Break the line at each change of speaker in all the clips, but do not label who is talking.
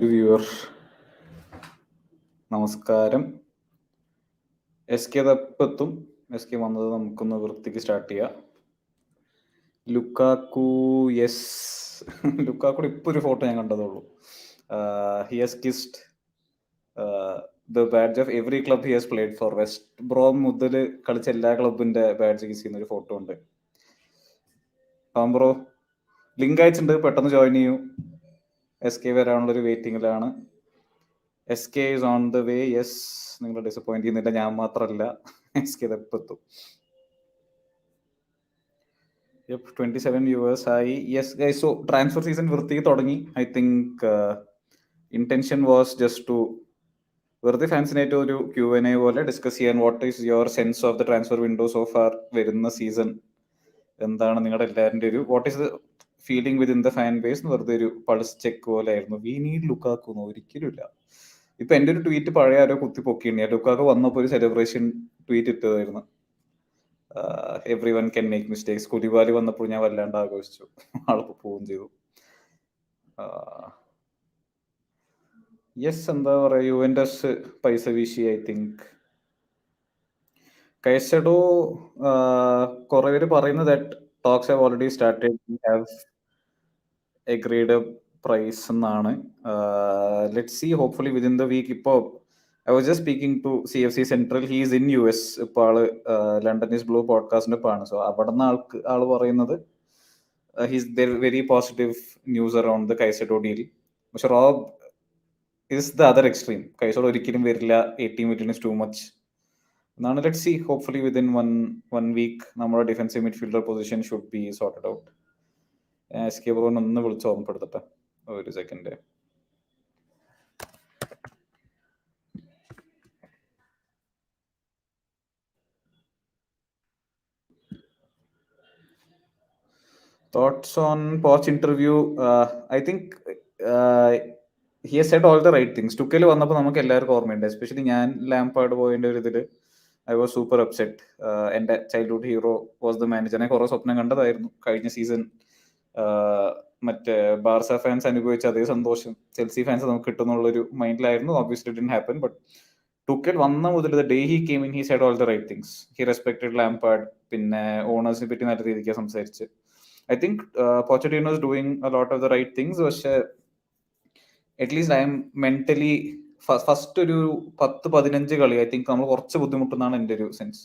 Viewer നമസ്കാരം. SK എത്തും. SK വന്നത് നമുക്കൊന്ന് വൃത്തിക്ക് സ്റ്റാർട്ട് ചെയ്യാം. Lukaku, yes. ലുക്കാക്കുടെ ഇപ്പോൾ ഒരു ഫോട്ടോ ഞാൻ കണ്ടതുള്ളൂ. He has kissed the badge of every club he has played for. West Brom മുതൽ കളിച്ച എല്ലാ ക്ലബിന്റെ ബാഡ്ജ് കിസ് ചെയ്യുന്ന ഒരു ഫോട്ടോ ഉണ്ട്. ബ്രോ ലിങ്ക് അയച്ചിട്ടുണ്ട്, പെട്ടെന്ന് ജോയിൻ ചെയ്യൂ. SK വരാനുള്ളൊരു വെയിറ്റിംഗിലാണ്. SK is on the way. Yes, നിങ്ങൾ ഡിസപ്പോയിന്റ് ചെയ്യുന്നില്ല, ഞാൻ മാത്രമല്ല. SK എത്തും. 27 viewers ആയി. Yes guys, so transfer season വൃത്തിക്ക് തുടങ്ങി. I think intention was just to വെറുതെ ഫാൻസിനായിട്ട് ഒരു Q&A പോലെ ഡിസ്കസ് ചെയ്യാൻ. What is your sense of the transfer window so far? വരുന്ന സീസൺ എന്താണ് നിങ്ങളുടെ എല്ലാവരുടെ ഒരു what is the feeling within the fan base? വെറുതെ ഒരു പൾസ് ചെക്ക് പോലെ ആയിരുന്നു. വി നീഡ് ലുക്കാക്കുന്നു, ഒരിക്കലും ഇല്ല. ഇപ്പൊ എന്റെ ഒരു ട്വീറ്റ് പഴയ ആരോ കുത്തി പൊക്കിയാണ്. ലുക്കാക്കു വന്നപ്പോ ഒരു സെലിബ്രേഷൻ ട്വീറ്റ് ഇട്ടതായിരുന്നു. Everyone can make mistakes. Koulibaly വന്നപ്പോൾ ഞാൻ വല്ലാണ്ട് ആഘോഷിച്ചു. ആൾക്ക് പോവുകയും ചെയ്തു. യെസ്, എന്താ പറയാ, യുവന്റസ് പൈസ വീശി. ഐ തിങ്ക് കൈസഡോ കുറെ പേര് പറയുന്നത് that talks have already started, have agreed price എന്നാണ്. Let see, hopefully within the week. ഇപ്പോൾ I was just speaking to CFC central. He's in US. ഇപ്പോൾ ആള് ലണ്ടൻ ഈസ് ബ്ലൂ പോഡ്കാസ്റ്റിന്റെ ആണ്. സോ അവിടെ നിന്ന് ആള് പറയുന്നത് he's very positive news around the Caicedo deal. പക്ഷെ Rob is the other extreme. Caicedo ഒരിക്കലും വരില്ല, 80 million ഇസ് ടു മച്ച് എന്നാണ്. Let see, hopefully within one week നമ്മുടെ defensive midfielder position should be sorted out. SK ബ്രോനെ ഒന്ന് വിളിച്ച് ഓർമ്മപ്പെടുത്തട്ടെ ഒരു second. Thoughts on Poch interview? I think he has said all the right things. Tuchel വന്നപ്പോൾ നമുക്ക് എല്ലാവർക്കും ഓർമ്മയുണ്ട്. എസ്പെഷ്യലി ഞാൻ ലാംപാർഡ് പോയതിൻ്റെ ഒരു ഇതിൽ ഐ വാസ് സൂപ്പർ അപ്സെറ്റ്. എൻ്റെ childhood hero was the manager. ഞാൻ കുറേ സ്വപ്നം കണ്ടതായിരുന്നു കഴിഞ്ഞ സീസൺ. മറ്റേ ബാർസ ഫാൻസ് അനുഭവിച്ച അതേ സന്തോഷം ചെൽസി ഫാൻസ് നമുക്ക് കിട്ടുന്നുള്ളൊരു മൈൻഡിലായിരുന്നു. Obviously didn't happen. But Tuchel വന്ന മുതൽ the day he came in, he said all the right things. He respected Lampard. പിന്നെ ഓണേഴ്സിനെ പറ്റി നല്ല രീതിക്ക് സംസാരിച്ച്. I think Pochettino is doing a lot of the right things. പക്ഷേ at least I am mentally first ഒരു 10-15 കളി I think നമ്മൾ കുറച്ച് ബുദ്ധിമുട്ടെന്നാണ് എൻ്റെ ഒരു സെൻസ്.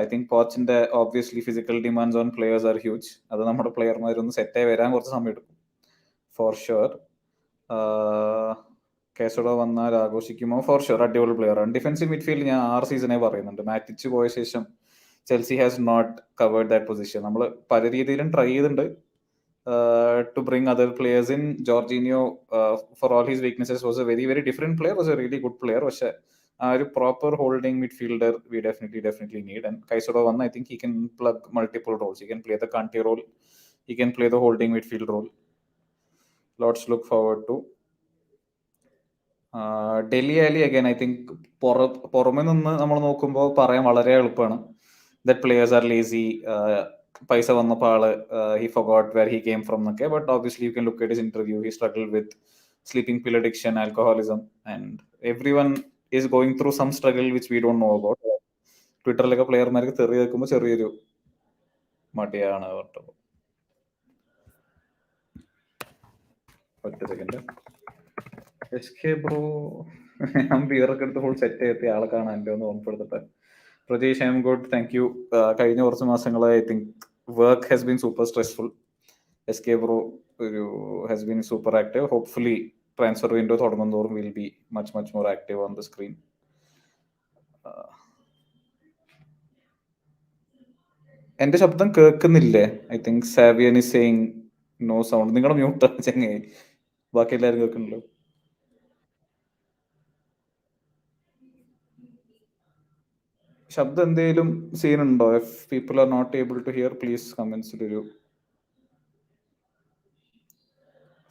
ഐ തിങ്ക് പോച്ചിന്റെ obviously physical demands on players are huge. അത് നമ്മുടെ പ്ലെയർമാരൊന്ന് സെറ്റായി വരാൻ കുറച്ച് സമയം എടുക്കും ഫോർ ഷുവർ. കേസഡോ വന്നാൽ ആഘോഷിക്കുമോ? ഫോർ ഷുവർ, അടിപൊളി പ്ലെയർ ആണ്. ഡിഫൻസീവ് മിഡ്ഫീൽഡ് ഞാൻ 6 സീസണേ പറയുന്നുണ്ട്. മാറ്റിച്ച് പോയ ശേഷം Chelsea has not covered that position. നമ്മൾ പല രീതിയിലും ട്രൈ ചെയ്തിട്ടുണ്ട് to bring other players in. Jorginho for all his weaknesses was a very very different player, was a really good player. പക്ഷെ ആ ഒരു proper holding midfielder we definitely need. And Caicedo വന്ന് I think he can plug multiple Rolls. He can play the Kante role, he can play the holding midfield role. Lots look forward to. Dele Alli again I think പുറമെ നിന്ന് നമ്മൾ നോക്കുമ്പോൾ പറയാൻ വളരെ എളുപ്പമാണ് that players are lazy. പൈസ വന്നപ്പോൾ ആള് he forgot where he came from എന്നൊക്കെ. But obviously you can look at his interview. He struggled with sleeping pill addiction, alcoholism, and everyone is going through some struggle which we don't know about. ട്വിറ്ററിലൊക്കെ പ്ലെയർമാർക്ക് തെറി കേൾക്കുമ്പോൾ ചെറിയൊരു മടിയാണ്. ഒറ്റ second. SK bro ഞാൻ ബിയറൊക്കെ എടുത്ത് full set ചെയ്തിട്ട് ആളെ കാണാനല്ലോ ഒന്ന് ഓർമ്മപ്പെടുത്തട്ടെ. Prajesh, I'm good, thank you. കഴിഞ്ഞ കുറച്ച് മാസങ്ങളായി I think work has been super stressful. SK bro ഒരു has been super active. Hopefully transfer window തുടങ്ങുന്നതോറും will be much more active on the screen. എന്റെ ശബ്ദം കേൾക്കുന്നില്ലേ? ഐ തിങ്ക് സാവിയൻ is saying no sound. നിങ്ങളുടെ മ്യൂട്ടാണ് ചെങ്ങായി, ബാക്കി എല്ലാവരും കേൾക്കുന്നുണ്ടല്ലോ. ശബ്ദം എന്തെങ്കിലും സീനുണ്ടോ? If people are not able to hear please കമന്റ്സിലൊരു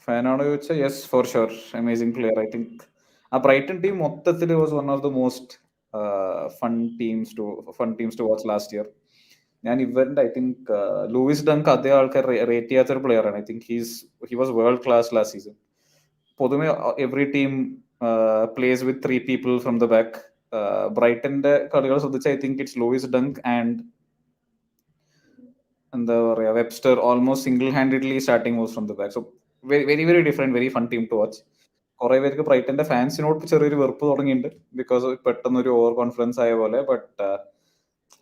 ഫാനാണോ ചോദിച്ചാൽ yes, for sure, amazing player. I think ആ ബ്രൈറ്റൺ ടീം മൊത്തത്തിൽ was one of the most fun teams to watch last year. ഞാൻ ഇവരുടെ ഐ തിങ്ക് ലൂയിസ് ഡങ്ക് അതേ ആൾക്കാർ rate ചെയ്യാത്തൊരു പ്ലെയർ ആണ്. I think he was world class last season. പൊതുവെ every team plays with 3 people from the back. ബ്രൈറ്റന്റെ കളികൾ ശ്രദ്ധിച്ച് I think it's Lewis Dunk and എന്താ പറയുക Webster almost single handedly starting moves from the back. So very very different, very fun team to watch. കുറെ പേർക്ക് ബ്രൈറ്റന്റെ ഫാൻസിനോട് ചെറിയൊരു വെറുപ്പ് തുടങ്ങിയിട്ടുണ്ട് ബിക്കോസ് പെട്ടെന്ന് ഒരു ഓവർ കോൺഫിഡൻസ് ആയ പോലെ. But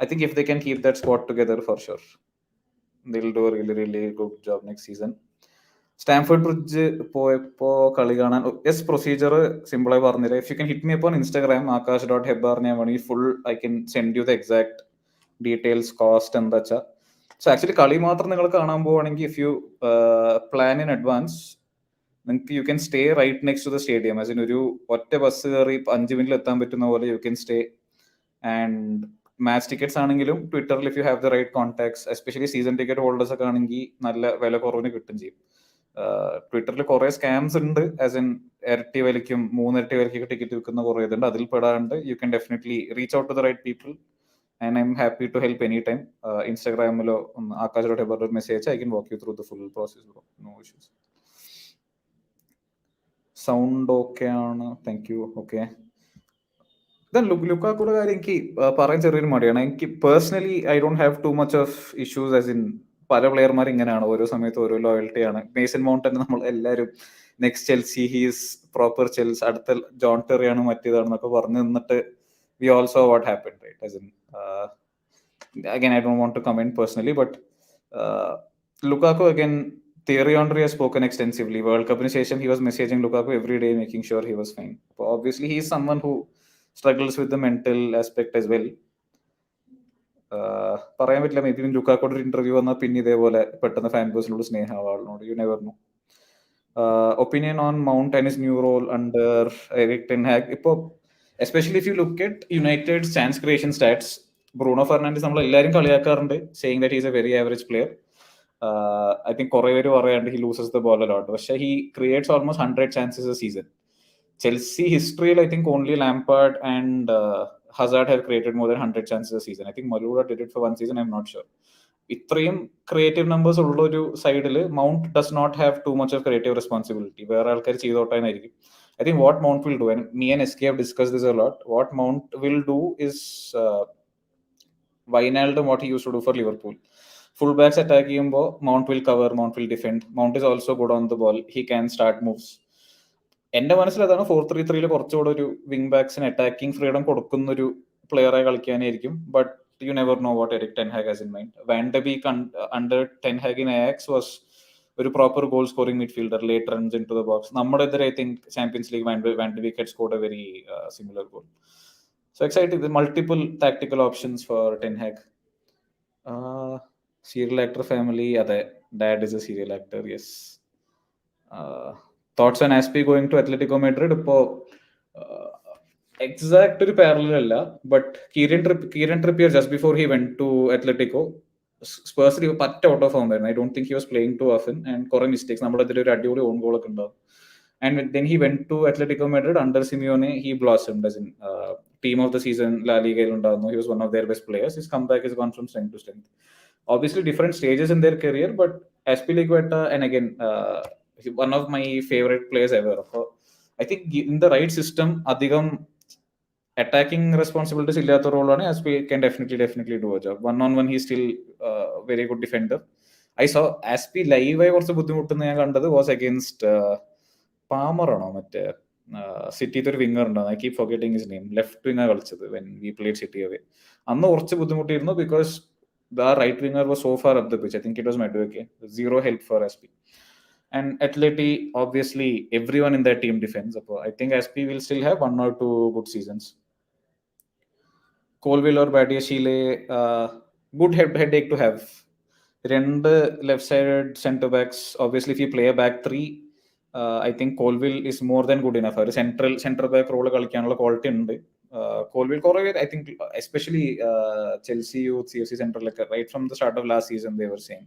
I think if they can keep that squad together for sure they'll do a really really good job next season. Stamford Bridge പോയപ്പോ കളി കാണാൻ യെസ് പ്രൊസീജിയർ സിമ്പിളായി പറഞ്ഞില്ല. If you can hit me upon Instagram akash.hebbar ഞാൻ വേണമെങ്കിൽ full I can send you the exact details cost എന്താ വെച്ചാൽ. So actually കളി മാത്രം നിങ്ങൾ കാണാൻ പോവുകയാണെങ്കിൽ if you plan in advance നിങ്ങൾക്ക് you can stay right next to the stadium. അതിന് ഒരു ഒറ്റ ബസ് കയറി 5 മിനിറ്റിൽ എത്താൻ പറ്റുന്ന പോലെ you can stay. And match tickets ആണെങ്കിലും ട്വിറ്ററിൽ if you have the right contacts especially season ticket holders ഒക്കെ ആണെങ്കിൽ നല്ല വില കുറവിന് കിട്ടും ചെയ്യും. ട്വിറ്ററിൽ കുറെ സ്കാംസ് ഉണ്ട്, ആസ് ഇൻ ഇരട്ടി വിലയ്ക്കും 3 ഇരട്ടി വിലയ്ക്കൊക്കെ ടിക്കറ്റ് വിൽക്കുന്ന കുറേ ഇതുണ്ട്. അതിൽ പെടാണ്ട് you can definitely reach out to the right people and I'm happy to help any time. ഇൻസ്റ്റാഗ്രാമിലോ akash.hebbar message I can walk you through the full process. No issues. Sound okay ആണ്, thank you. Okay, ലുക്കാക്കുടെ കാര്യം എനിക്ക് പറയാൻ ചെറിയൊരു മടിയാണ്. എനിക്ക് personally I don't have too much of issues as in പല പ്ലെയർമാർ ഇങ്ങനെയാണ്, ഓരോ സമയത്ത് ഓരോ ലോയൽറ്റിയാണ്. മേസൺ മൗണ്ട് തന്നെ നമ്മൾ എല്ലാവരും next Chelsea he's proper Chels, അടുത്ത ജോൺ ടെറിയാണ് മറ്റേതാണെന്നൊക്കെ പറഞ്ഞു നിന്നിട്ട് we also what happen right as in again I don't want to comment personally, but Lukaku again, Thierry Henry has spoken extensively. World Cup ശേഷം he was messaging Lukaku every day making sure he was fine. So obviously he is someone who struggles with the mental aspect as well. പറയാൻ പറ്റില്ല, may be ലുക്കാക്കോടെ ഒരു interview വന്നാൽ പിന്നെ ഇതേപോലെ പെട്ടെന്ന് fan ബേഴ്സിനോട് സ്നേഹം ആളിനോട്. You never know. Opinion on Mount and his new role under Erik ten Hag. ഇപ്പോൾ especially if you look at United chance creation stats, Bruno Fernandes നമ്മൾ എല്ലാവരും കളിയാക്കാറുണ്ട് saying that is a very average player. I think കുറെ പേര് പറയാണ്ട് he loses the ball a lot, പക്ഷേ he creates almost 100 chances a season. Chelsea history, I think only Lampard and Hazard have created more than 100 chances a season. I think Malouda did it for one season, I'm not sure. ഇത്രയും creative numbers ഉള്ള ഒരു സൈഡിൽ Mount does not have too much of creative responsibility. വേറെ ആൾക്കാർ ചെയ്തോട്ടായിരിക്കും. I think what Mount will do, and me and SK have discussed this a lot, what Mount will do is Wijnaldum what he used to do for Liverpool. Full backs attack ചെയ്യുമ്പോൾ Mount will cover, Mount will defend. Mount is also good on the ball, he can start moves. എന്റെ മനസ്സിൽ അതാണ് 4-3-3 കുറച്ചുകൂടെ ഒരു wing ബാക്സിന് attacking freedom കൊടുക്കുന്ന ഒരു പ്ലെയറായി കളിക്കാനായിരിക്കും. But you never know what Erik ten Hag has in mind. Van de Beek under ten Hag in Ajax was ഒരു proper goal scoring midfielder, late runs into the box. നമ്മുടെ എതിരെ I think Champions League van de Beek had scored a very similar goal. So excited with multiple tactical options for Ten Hag. Serial actor family, dad is a serial actor, yes. Thoughts on Aspi going to Atletico Madrid? ഇപ്പോൾ exact ഒരു parallel അല്ല, but Kieran Trippier just before he went to Atletico സ്പേഴ്സിൽ പറ്റ out of form ആയിരുന്നു. I don't think he was playing too often and കുറെ mistakes. നമ്മുടെ ഇതിൽ ഒരു അടിപൊളി ഓൺ ഗോൾ ഒക്കെ ഉണ്ടാവും. And then he went to Atletico Madrid under Simeone. He blossomed as in team of the season, La Liga ഉണ്ടായിരുന്നു. He was one of their best players. His comeback has gone from strength to strength. Obviously different stages in their career, but Azpilicueta, and again one of my favorite players ever. So I think in the right system അധികം attacking responsibilities ഇല്ലാത്ത റോളാണ്. Aspi can definitely do a job. One on one he still very good defender. I saw Aspi live ആയി കുറച്ച് ബുദ്ധിമുട്ടുന്ന ഞാൻ കണ്ടത് was against പാമറാണോ മറ്റേ സിറ്റിത്തെ ഒരു വിങ്ങർ ഉണ്ടാവും. I keep forgetting his name. Left winger കളിച്ചത് when we played City away. അന്ന് കുറച്ച് ബുദ്ധിമുട്ടിയിരുന്നു because the right winger was so far up the pitch. I think it was Madueke. Zero help for Aspi. And Atleti obviously everyone in that team defends. അപ്പോൾ I think Aspi will still have 1 or 2 good seasons. Colville or Badiashile, good headache to have. രണ്ട് left side centre backs. Obviously if you play a back three, I think Colville is more than good enough. ഒരു central back role കളിക്കാനുള്ള quality ഉണ്ട്. Colville കുറെ I think especially Chelsea youth CFC സെന്ററിലൊക്കെ right from the start of last season they were saying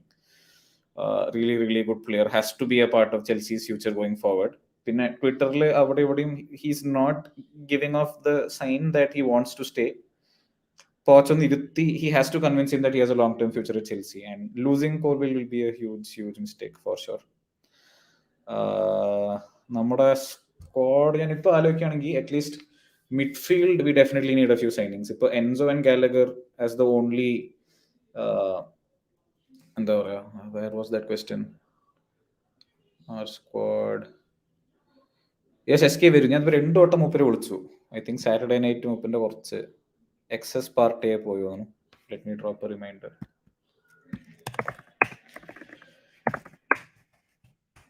really good player, has to be a part of Chelsea's future going forward. പിന്നെ ട്വിറ്ററിൽ അവിടെ ഇവിടെയും he's not giving off the sign that he wants to stay. പോച്ചൊന്ന് ഇരുത്തി he has to convince him that he has a long term future at Chelsea, and losing Colville will be a huge mistake for sure. നമ്മുടെ squad ഞാനിപ്പോൾ ആലോചിക്കുകയാണെങ്കിൽ at least midfield we definitely need a few signings. ഇപ്പോൾ Enzo and Gallagher as the only എന്താ പറയുക, where was that question, our squad. Yes, SK വരും. ഞാൻ 2 വട്ടം മൂപ്പര് വിളിച്ചു. ഐ തിങ്ക് സാറ്റർഡേ നൈറ്റ് മൂപ്പറിന്റെ കുറച്ച് എക്സസ് പാർട്ടിയെ പോയി വന്നു. Let me drop a reminder.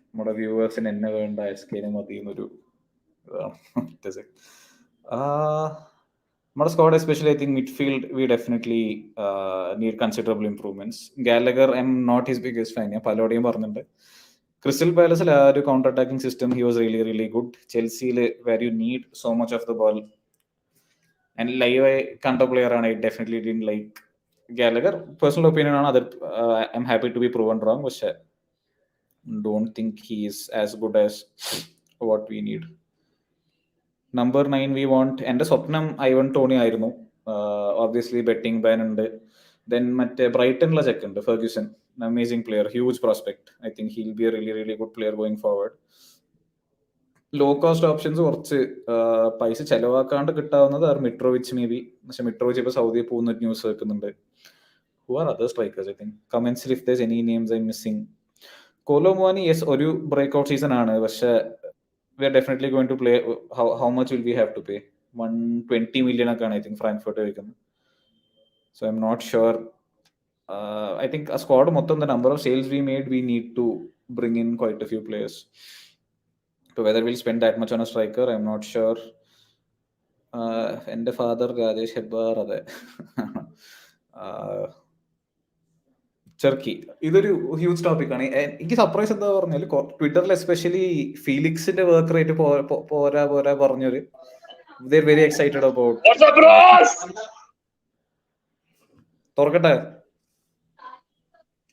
നമ്മുടെ വ്യൂവേഴ്സിന് എന്നെ വേണ്ട, SK മതി എന്നൊരു നമ്മുടെ squad especially I think midfield we definitely need considerable improvements. Gallagher I M not his biggest fan. ഞാൻ പലരോടെയും പറഞ്ഞിട്ടുണ്ട്. ക്രിസ്റ്റൽ പാലസിൽ ആ ഒരു counter attacking system he was really really good. ചെൽസിയിൽ where you need so much of the ball and ലൈവായി കണ്ട player ആണ്. I definitely didn't like Gallagher. Personal opinion ആണ്. അത് I'm happy to be proven wrong. പക്ഷെ don't think he is as good as what we need. Number 9 we want, എൻ്റെ സ്വപ്നം Ivan Toney ആയിരുന്നു. Obviously betting ban ഉണ്ട്. Then മറ്റേ ബ്രൈറ്റണിലെ ചെക്ക് ഉണ്ട്, Ferguson, amazing player, huge prospect. I think he'll be a really really good player going forward. Low cost options കുറച്ച് പൈസ ചെലവാക്കാണ്ട് കിട്ടാവുന്നത് ആർ മിട്രോവിച്ച് മേ ബി. പക്ഷെ മിട്രോവിച്ച് ഇപ്പോൾ സൗദിയിൽ പോകുന്ന ന്യൂസ് വെക്കുന്നുണ്ട്. Who are other strikers? I think കമൻസിൽ if there's any names I missing. Kolo Muani yes ഒരു ബ്രേക്ക് ഔട്ട് സീസൺ ആണ്. പക്ഷെ we are definitely going to play. How much will we have to pay? 120 million ഒക്കെയാണ് I think Frankfurt വയ്ക്കുന്നത്. So I M not sure. I think ആ squad മൊത്തം the number of sales we made we need to bring in quite a few players. So whether we'll spend that much on a striker, I'm not sure. എൻ്റെ father Rajesh Hebbar, അതെ. Cherki, ഇതൊരു huge topic ആണ്. എനിക്ക് surprise എന്താ പറഞ്ഞാൽ ട്വിറ്ററിൽ especially ഫീലിക്സിന്റെ work rate പോരാ പറഞ്ഞൊരു വെരി എക്സൈറ്റഡ് അബൌട്ട്. തുറക്കട്ടെ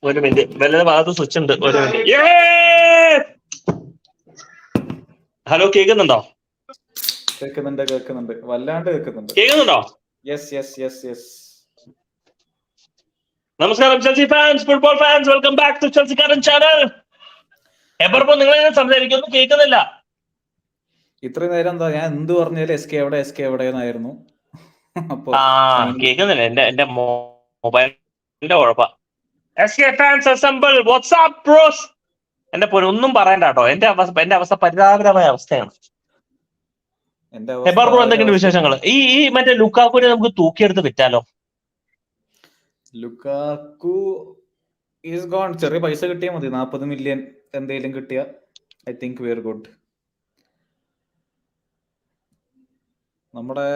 ഒരു മിനിറ്റ്, വലത് ഭാഗത്ത് സ്വിച്ച് ഉണ്ട്. ഒരു മിനിറ്റ്. ഹലോ, കേൾക്കുന്നുണ്ടോ?
കേൾക്കുന്നുണ്ട്, വല്ലാണ്ട് കേൾക്കുന്നുണ്ട്.
കേൾക്കുന്നുണ്ടോ?
യെസ്.
നമസ്കാരം Chelsea fans, football fans, welcome back to ചെൽസിക്കാരൻ ചാനൽ. എപ്പോ നിങ്ങൾ സംസാരിക്കുന്നു കേൾക്കുന്നില്ല.
ഇത്രയും നേരം എന്താ ഞാൻ എന്ത് പറഞ്ഞാലും SK എവിടെ എന്നായിരുന്നു. അപ്പൊ
കേൾക്കുന്നില്ല. എന്റെ മൊബൈലിന്റെ കുഴപ്പ. SK fans assemble, WhatsApp bros. എന്റെ ഒന്നും പറയണ്ട കേട്ടോ. എന്റെ അവസ്ഥ പരിതാപകരമായ അവസ്ഥയാണ്. ഹെബാർ ബ്രോ, എന്തൊക്കെയുണ്ട് വിശേഷങ്ങൾ? ഈ മറ്റേ ലുക്കാക്കുനെ നമുക്ക് തൂക്കിയെടുത്ത് വിറ്റാലോ?
Lukaku is gone. ചെറിയ പൈസ കിട്ടിയാൽ മതി. 40 million എന്തെങ്കിലും കിട്ടിയ I think we are good. നമ്മുടെ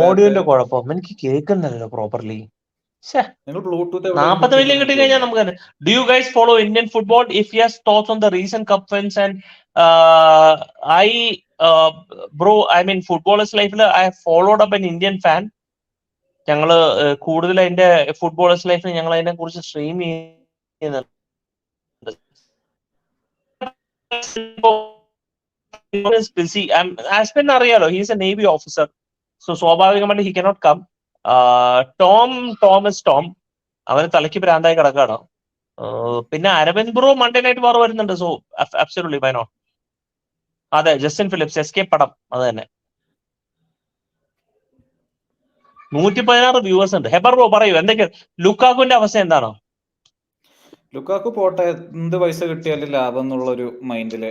ഓഡിയോന്റെ കുഴപ്പം, എനിക്ക് കേൾക്കുന്നില്ലല്ലോ പ്രോപ്പർലി. 40 million കിട്ടി കഴിഞ്ഞാൽ നമുക്ക്. Do you guys follow Indian football? If yes, thoughts on the recent cup wins. And bro, I mean footballers ലൈഫിൽ I followed up an Indian fan. ഞങ്ങള് കൂടുതൽ അതിന്റെ ഫുട്ബോളേഴ്സ് ലൈഫിൽ ഞങ്ങൾ അതിനെ കുറിച്ച് സ്ട്രീം ചെയ്യുന്നുണ്ട്. ആസ്പെൻ അറിയാലോ, he's a navy officer. So സ്വാഭാവികമായിട്ട് he cannot come. Tomas Tom, അവന് തലയ്ക്ക് ഭ്രാന്തായി കിടക്കാണ്. പിന്നെ Aravind bro Monday night war വരുന്നുണ്ട്. So absolutely why not. അതെ, ജസ്റ്റിൻ ഫിലിപ്സ്, SK പടം, അത് തന്നെ. 116 വ്യൂവേഴ്സ് ഉണ്ട്. ഹെബർ ബ്രോ പറയൂ, എന്തൊക്കെയാണ് ലുക്കാക്കുവിന്റെ അവസ്ഥ എന്താണ്?
ലുക്കാക്കു പോട്ടെ, എന്ത് പൈസ കിട്ടിയാലും ലാഭം എന്നുള്ളൊരു മൈൻഡില്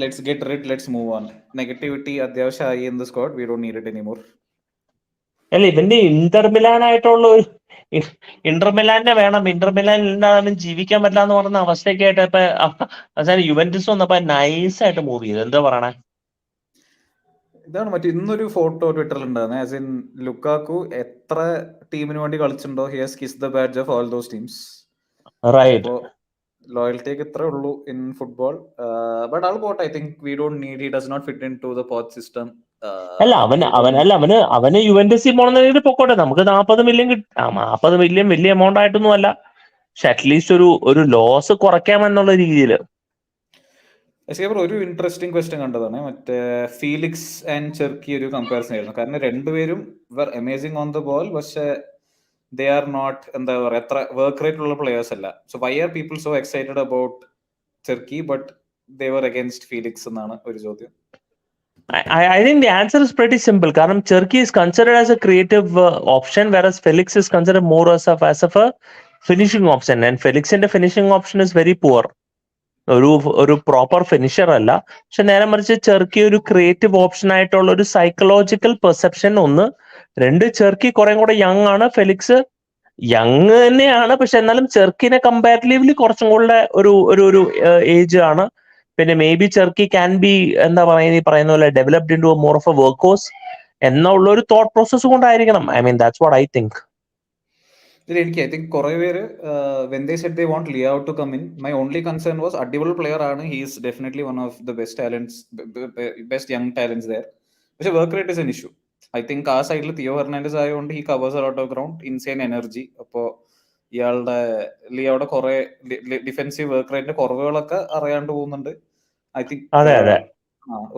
let's get rid, let's move on. Negativity അത്യാവശ്യമായി in the squad, we don't need it anymore.
അല്ല, ഇവന്റെ ഇന്റർമിലാനായിട്ടുള്ള ഒരു ഇന്റർമിലാനെ വേണം. ഇന്റർമിലാനിൽ ജീവിക്കാൻ പറ്റില്ല എന്ന് പറയുന്ന അവസ്ഥയൊക്കെ ആയിട്ട് ഇപ്പൊ അവസാനം യുവന്റസ് വന്നപ്പോ നൈസായിട്ട് മൂവ് ചെയ്തു. എന്താ പറയണേ?
ഇതാണ് മറ്റേ ഇന്നൊരു ഫോട്ടോ ട്വിറ്ററിൽ ഉണ്ടായിരുന്നെ. ആസ് ഇൻ ലുക്കാക്കു എത്ര ടീമിന് വേണ്ടി കളിച്ചിട്ടുണ്ടോ, he has kissed the badge of all those teams.
Right.
ലോയൽറ്റിക്ക് ഇത്രേ ഉള്ളൂ ഇൻ ഫുട്ബോൾ. ബട്ട് ആൾ പോട്ടെ. I think we don't need, he does not fit into the Poch system.
അല്ല, അവന് യുവന്റസിൽ പോണെന്ന് പൊക്കോട്ടെ. നമുക്ക് 40 million കിട്ടാം. 40 million വലിയ എമൗണ്ട് ആയിട്ടൊന്നും അല്ല. പക്ഷെ അറ്റ്ലീസ്റ്റ് ഒരു ലോസ് കുറയ്ക്കാമെന്നുള്ള രീതിയിൽ.
ഒരു ഇൻട്രസ്റ്റിംഗ് ക്വസ്റ്റ്യൻ കണ്ടതാണ്. മറ്റേ ഫീലിക്സ് ആൻഡ് ചെർക്കി ഒരു കമ്പാരിസൺ ആയിരുന്നു. കാരണം രണ്ടുപേരും were amazing on the ball, പക്ഷെ ദേ ആർ നോട്ട്, എന്താ പറയുക, എത്ര വർക്ക് റേറ്റ് ഉള്ള പ്ലേയേഴ്സ് അല്ല. So why are people so excited about Cherki but they were against Felix എന്നാണ് ഒരു ചോദ്യം.
I think the answer is pretty simple. കാരണം Turkey is considered as a creative option, whereas Felix is considered more as a finishing option. And Felixന്റെ finishing option is very poor. ഒരു proper finisher അല്ല. പക്ഷെ നേരെ മറിച്ച് Cherki ഒരു creative option ആയിട്ടുള്ള ഒരു psychological perception ഒന്ന്. രണ്ട്, ചെർക്കി കുറെ കൂടെ യങ് ആണ്. ഫെലിക്സ് യങ് തന്നെയാണ്, പക്ഷെ എന്നാലും ചെർക്കിനെ കമ്പാരിറ്റീവ്ലി കുറച്ചും കൂടെ ഒരു ഏജ് ആണ്. പിന്നെ maybe Cherki can be എന്താ പറയുക, ഈ പറയുന്ന പോലെ developed into more of a work horse എന്നുള്ള ഒരു തോട്ട് പ്രോസസ് കൊണ്ടായിരിക്കണം. I mean that's what I think.
എനിക്ക് ഐ തിങ്ക് കുറെ പേര് when they said they want Leo to come in, my only concern was അടിപൊളി player ആണ്, he is definitely one of the best talents, best young talents there. പക്ഷെ work rate is an issue. I think ആ സൈഡിൽ Theo Hernandez ആയതുകൊണ്ട് he covers A lot of ground, insane energy. അപ്പോൾ ഇയാളുടെ ലിയോയുടെ കുറെ ഡിഫെൻസീവ് വർക്ക് റേറ്റിന്റെ കുറവുകളൊക്കെ അറിയാണ്ട് പോകുന്നുണ്ട്. ഐ തിങ്ക്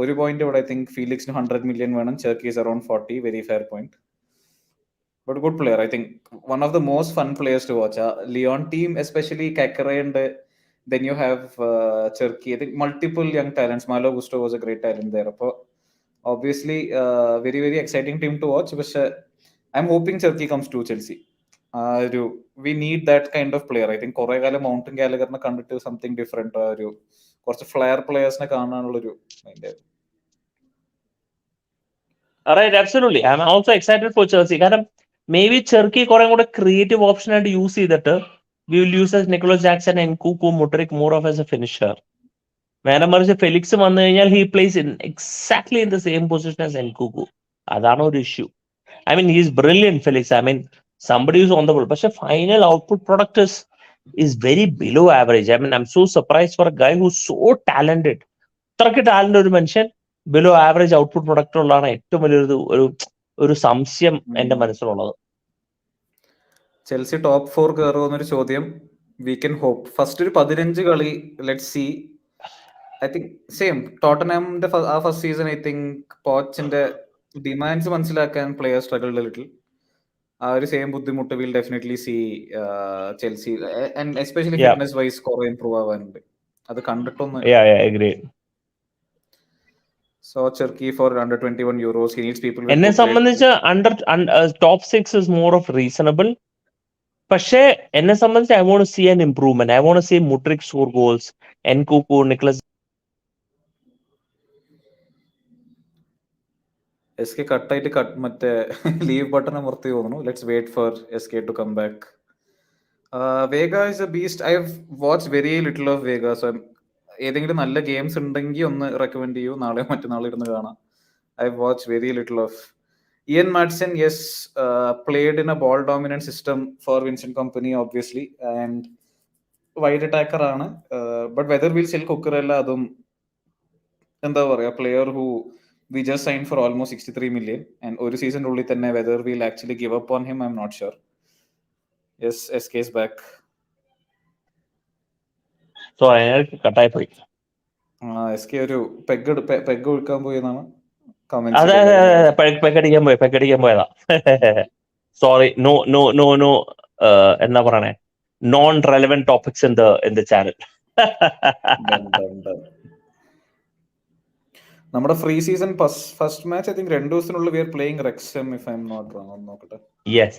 ഒരു പോയിന്റ് ഇവിടെ ഐ തിങ്ക് ഫീലിക്സിന് 100 million വേണം, Cherki is around 40, very fair point. But good player, I think one of the most fun players to watch. Leon team, especially Kakare, and then you have Turkey. I think multiple young talents. Malo Gusto was a great talent there. Obviously, very very exciting team to watch. But I'm hoping Turkey comes to Chelsea. We need that kind of player. I think Korregale Mountain Gallagher na conduct something different. Course flair players na കാണാനുള്ളൊരു mind.
Right, absolutely. I'm also excited for Chelsea. കാരണം maybe Cherki കുറെ കൂടെ creative option ആയിട്ട് use ചെയ്തിട്ട് we will use as Nicolas Jackson, Nkunku, Mudryk more of as a finisher. നേരെ മറിച്ച് Felix വന്നു കഴിഞ്ഞാൽ he plays in exactly in the same position as Nkunku. അതാണ് ഒരു issue. I mean he's brilliant Felix. I mean somebody is on the ball. പക്ഷെ final output product is very below average. I mean, I'm so surprised for a guy who's so talented. ഇത്രയ്ക്ക് talent ഒരു മനുഷ്യൻ below average output product ഉള്ളതാണ് ഏറ്റവും വലിയൊരു ഒരു സംശയം എന്റെ മനസ്സിലുള്ളത്.
ചെൽസി ടോപ്പ് 4 കയറുമെന്നൊരു ചോദ്യം. We can hope. ഫസ്റ്റ് ഒരു 15 കളി let see. I think same ടോട്ടനാമിന്റെ ആ ഫസ്റ്റ് സീസൺ ഐ തിങ്ക് പോച്ചിന്റെ ഡിമാൻഡ്സ് മനസ്സിലാക്കാൻ പ്ലെയർ സ്ട്രഗിൾഡ് ലിറ്റിൽ. ആ ഒരു സെയിം ബുദ്ധിമുട്ട് will definitely see Chelsea, and especially fitness wise കുറെ ഇംപ്രൂവ് ആവാനുണ്ട്. അത് കണ്ടിട്ടൊന്ന്. So Turkey for under 21 euros, he needs people with
എന്നെ സംബന്ധിച്ച് top 6 is more of reasonable. പക്ഷേ എന്നെ സംബന്ധിച്ച് I want to see an improvement. I want to see Mudryk score goals, Nkunku, Nicholas.
SK കട്ടായിട്ട് മറ്റേ leave button അമർത്തി തോന്നുന്നു. Let's wait for SK to come back. Vega is a beast. I have watch very little of Vega. So ഏതെങ്കിലും നല്ല games ഉണ്ടെങ്കിൽ ഒന്ന് recommend ചെയ്യൂ. നാളെ മറ്റന്നാൾ ഇരുന്ന് കാണാം. I watch very little of Ian Maatsen. Yes, played in a ball dominant system for Vincent Kompany obviously, and wide attacker ആണ്. But whether we'll sell Cucurella, അതും എന്താ പറയാ, player who we just signed for almost 63 million, and ഒരു season ഉള്ളിൽ തന്നെ whether we'll actually give up on him, I'm not sure. Yes, SK is back.
So അയാൾക്ക് കട്ടായി പോയി.
SK ഒരു പെഗ് ഒഴുക്കാൻ പോയി എന്നാണ്
അതെ പെക്കടിക്കാൻ പോയതാ. സോറി, നോ എന്താ പറയണേ, non relevant topics in the channel.
നമ്മുടെ pre season first match I think 2 ദിവസത്തിനുള്ളിൽ we are playing Wrexham, if I M not wrong. നോക്കട്ടെ.
യെസ്,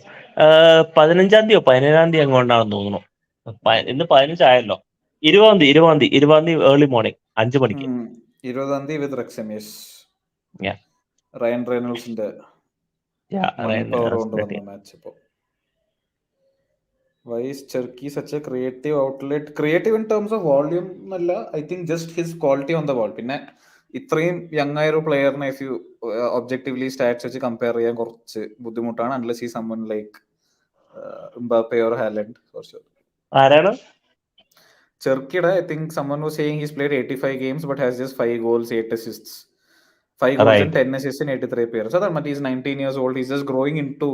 15-ാം തീയതി 17-ാം തീയതി അങ്ങോട്ടാണെന്ന് തോന്നുന്നു. ഇന്ന് 15 ആയല്ലോ. 20-ാം തീയതി ഏർലി മോർണിംഗ് 5 മണിക്ക്.
20-ാം തീയതി with Wrexham. Yes,
Yeah.
Ryan റെയ്നോൾസിന്റെ പവർ കൊണ്ട് വന്ന മാച്ച്. ഇപ്പോൾ why is Turkey such a creative outlet? Creative in terms of volume എന്നല്ല, I think just his quality on the ball. പിന്നെ ഇത്രയും യങ് ആയ ഒരു പ്ലെയറിനെ ഇഫ് യു ഒബ്ജക്റ്റീവ്ലി സ്റ്റാറ്റ്സ് വെച്ച് കമ്പയർ ചെയ്യാൻ കുറച്ച് ബുദ്ധിമുട്ടാണ്, അൺലെസ് ഈ someone like Mbappe or Haaland for sure.
ആരാണ്?
ചെർക്കിയുടെ I think someone was saying he's played 85 games but has just 5 goals, 8 assists. 5 goals and 10 assists in 83 appearances. So that he's 19 years old. He's just growing into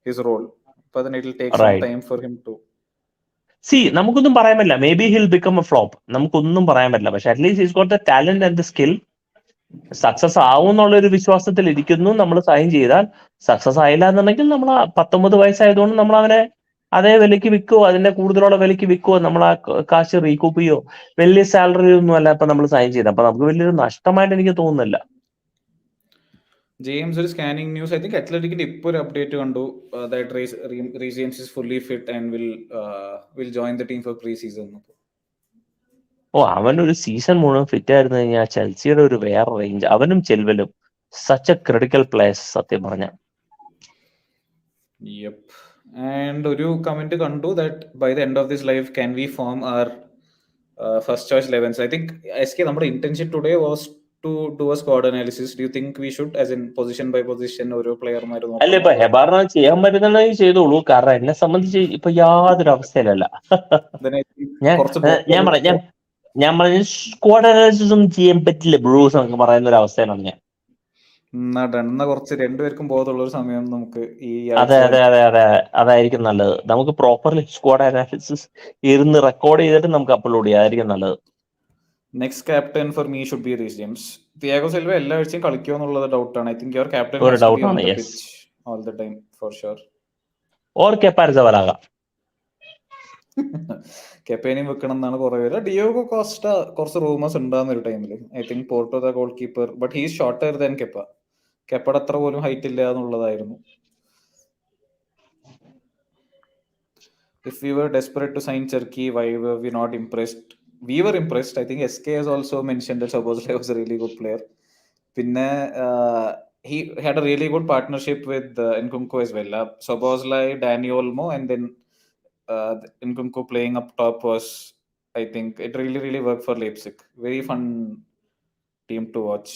his role. But then it will take some time for him to
see. നമുക്കൊന്നും പറയാൻ പറ്റില്ല. May be hill become A flop. നമുക്കൊന്നും പറയാൻ പറ്റില്ല. പക്ഷെ at least he's got the talent and the skill. Success ആവും എന്നുള്ളൊരു വിശ്വാസത്തിൽ ഇരിക്കുന്നു. നമ്മൾ സൈൻ ചെയ്താൽ സക്സസ് ആയില്ല എന്നുണ്ടെങ്കിൽ നമ്മൾ 19 വയസ്സായതുകൊണ്ട് നമ്മൾ അവനെ അതേ വിലയ്ക്ക് വിൽക്കുവോ, അതിന്റെ കൂടുതലുള്ള വിലയ്ക്ക് വിൽക്കുവോ, നമ്മൾ ആ കാശ് റീകൂപ്പ് ചെയ്യോ? വലിയ സാലറി ഒന്നും അല്ല ഇപ്പൊ നമ്മൾ സൈൻ ചെയ്ത്, അപ്പൊ നമുക്ക് വലിയൊരു നഷ്ടമായിട്ട് എനിക്ക് തോന്നുന്നില്ല.
ജെയിംസ്, ഒരു സ്കാനിങ് ന്യൂസ്, ഐ തിങ്ക് അത്ലറ്റിക്കിന്റെ ഇപ്പോൾ ഒരു അപ്ഡേറ്റ് കണ്ടു, that Riis James is fully fit and will join the team four pre season.
അവനൊരു സീസൺ മുഴുവൻ ഫിറ്റ് ആയിരുന്നു കഴിഞ്ഞാൽ ചെൽസിയുടെ ഒരു വേറെ റേഞ്ച്. അവനും ചെൽവലും സച്ച് എ ക്രിട്ടിക്കൽ പ്ലേയേഴ്സ് സത്യം പറഞ്ഞ.
യെപ്പ്. ആൻഡ് ഒരു കമന്റ് കണ്ടു that by the end of this life can we form our first choice 11s. I think SK നമ്മുടെ intention today was to do a squad analysis. Do you think we should as in position by position ഓരോ പ്ലെയർമാർ
അല്ല,
നോക്കണം?
ഇപ്പൊ ഹെബാറിന് ചെയ്യാൻ പറ്റുന്നുണ്ടെങ്കിൽ ചെയ്തോളൂ. കാരണം എന്നെ സംബന്ധിച്ച് ഇപ്പൊ യാതൊരു അവസ്ഥയിലല്ല. ഞാൻ ഞാൻ പറയാം ഞാൻ പറഞ്ഞ സ്ക്വാഡ് അനാലിസിസ് ഒന്നും ചെയ്യാൻ പറ്റില്ല ബ്രൂസ് എന്നൊക്കെ പറയുന്ന ഒരു അവസ്ഥയിലാണ് ഞാൻ.
കുറച്ച് രണ്ടുപേർക്കും ബോധമുള്ള ഒരു സമയം നമുക്ക് ഈ
അതെ അതെ അതെ അതെ അതായിരിക്കും നല്ലത്. നമുക്ക് പ്രോപ്പർലി സ്ക്വാഡ് അനാലിസിസ് ഇരുന്ന് റെക്കോർഡ് ചെയ്തിട്ട് നമുക്ക് അപ്ലോഡ് ചെയ്യാം, അതായിരിക്കും നല്ലത്.
Next captain for me should be Reece James. Thiago Silva എല്ലാ ആഴ്ചയും കളിക്കുമോ എന്നുള്ളത് ഡൗട്ടാണ്. ഐ തിങ്ക് യുവർ ക്യാപ്റ്റൻ
ഒരു
ഹാസ് ടു ബി ഓൺ
ഡൗട്ടാണ്.
The
yes,
pitch all the time for sure.
Or കെപ്പാരിസവലാകാം.
കെപ്പേനെയും വെക്കണം എന്നാണ് കുറെ പേര്. ഡിയോഗോ കോസ്റ്റ കുറച്ച് റൂമേഴ്സ് ഉണ്ടാകുന്ന ഒരു ടൈമിൽ. I think Porto the goalkeeper, but he's shorter than Kepa. കെപ്പയുടെ അത്ര പോലും ഹൈറ്റ് ഇല്ല എന്നുള്ളതായിരുന്നു. If we were desperate to sign Cherki, why were we not impressed? We were impressed. I think SK has also mentioned that Szoboszlai was a really good player. Pinne, he had a really good partnership with Nkunku as well. Szoboszlai, Dani Olmo, and then Nkunku playing up top was, I think, it really, really worked for Leipzig. Very fun team to watch.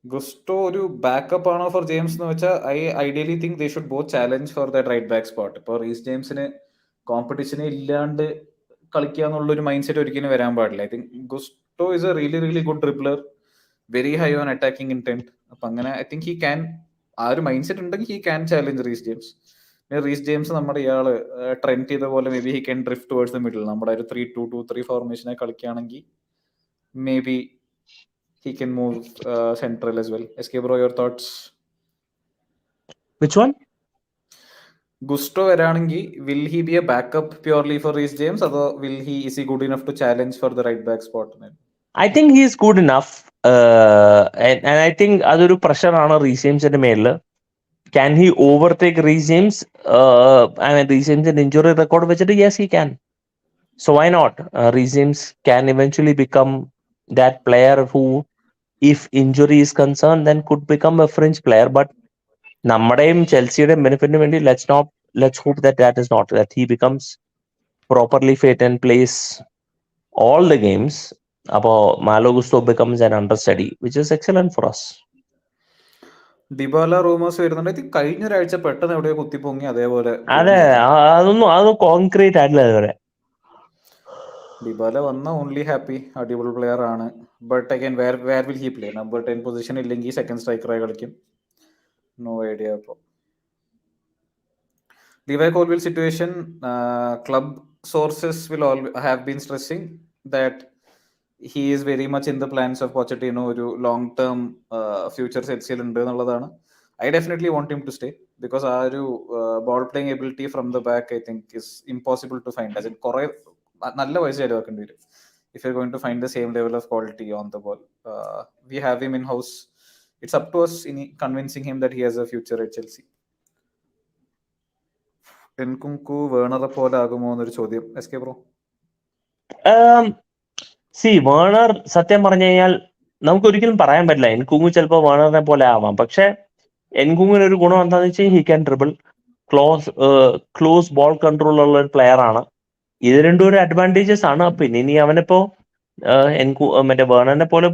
ഗുസ്റ്റോ ഒരു backup ആണോ four James എന്ന് വെച്ചാൽ ideally think they should both challenge for the right back spot. ഇപ്പോൾ Reece ജെയിംസിന് കോമ്പറ്റീഷനെ ഇല്ലാണ്ട് കളിക്കുക എന്നുള്ളൊരു mind set ഒരിക്കലും വരാൻ പാടില്ല. I think Gusto is a really really good dribbler, very high on attacking intent. അപ്പൊ അങ്ങനെ ഐ തിങ്ക് ഹി ക്യാൻ, ആ ഒരു മൈൻഡ് സെറ്റ് ഉണ്ടെങ്കിൽ he can challenge Reece James. Reece James നമ്മുടെ ഇയാള് ട്രെൻഡ് ചെയ്ത പോലെ maybe he can drift towards the middle. നമ്മുടെ ഒരു 3-2-2-3 ഫോർമേഷനെ കളിക്കുകയാണെങ്കിൽ maybe he can move central as well. SK bro, your thoughts?
Which one?
Gusto veraanengi will he be a backup purely for Reece James, or is he good enough to challenge for the right back spot?
I think he is good enough, and I think അതൊരു പ്രഷറാണ് Reece ജെയിംസിന്റെ മേളില്. Can he overtake Reece James? Reece Jamesന്റെ injury record വെച്ചിട്ട് yes he can. So why not? Reece James can eventually become that player who, if injury is concerned, then could become a fringe player. But നമ്മുടെയും ചെൽസിയുടെയും ബെനിഫിറ്റിന് വേണ്ടി let's hope that is not, that he becomes properly fit and plays all the games. അപ്പോ Malo Gusto becomes an understudy, which is excellent for us.
Dybala rumours വരുന്നുണ്ട്. I think കഴിഞ്ഞ ഒരാഴ്ച പെട്ടെന്ന് എവിടെയോ കുത്തിപ്പൊങ്ങി, അതേപോലെ
അതെ, അതൊന്നും കോൺക്രീറ്റ് ആയിട്ടില്ല ഇതുവരെ.
ഡിബാല വന്ന ഓൺലി ഹാപ്പി, അടിപൊളി പ്ലെയർ ആണ്. But again where will he play? Number 10 position ഇല്ലെങ്കിൽ സെക്കൻഡ് സ്ട്രൈക്കറായി കളിക്കും. No idea. അപ്പോൾ Levi Colville situation, club sources will all have been stressing that he is very much in the plans of Pochettino. ഒരു long term future സെറ്റ്സിൽ ഉണ്ട് എന്നുള്ളതാണ്. I definitely want him to stay because ആ ഒരു ball playing ability from the back I think is impossible to find. അതിന് കുറെ നല്ല പൈസ ചിലവാക്കേണ്ടി വരും if you're going to find the same level of quality on the ball. We have him in house. It's up to us in convincing him that he has a future at Chelsea. Nkunku വേണറെ പോലെ ആകുമോ എന്നൊരു ചോദ്യം. SK bro?
വേണർ സത്യം പറഞ്ഞു കഴിഞ്ഞാൽ നമുക്ക് ഒരിക്കലും പറയാൻ പറ്റില്ല. എൻകുങ്കു ചിലപ്പോൾ വേണറിനെ പോലെ ആവാം. പക്ഷെ എൻകുങ്ങിന് ഒരു ഗുണം എന്താണെന്ന് വെച്ചാൽ he can dribble, close ball control ഉള്ള ഒരു പ്ലെയർ ആണ്. ഇത് രണ്ടും ഒരു അഡ്വാൻറ്റേജസ് ആണ്. പിന്നെ ഇനി അവനിപ്പോ മറ്റേ വേണറിനെ പോലെ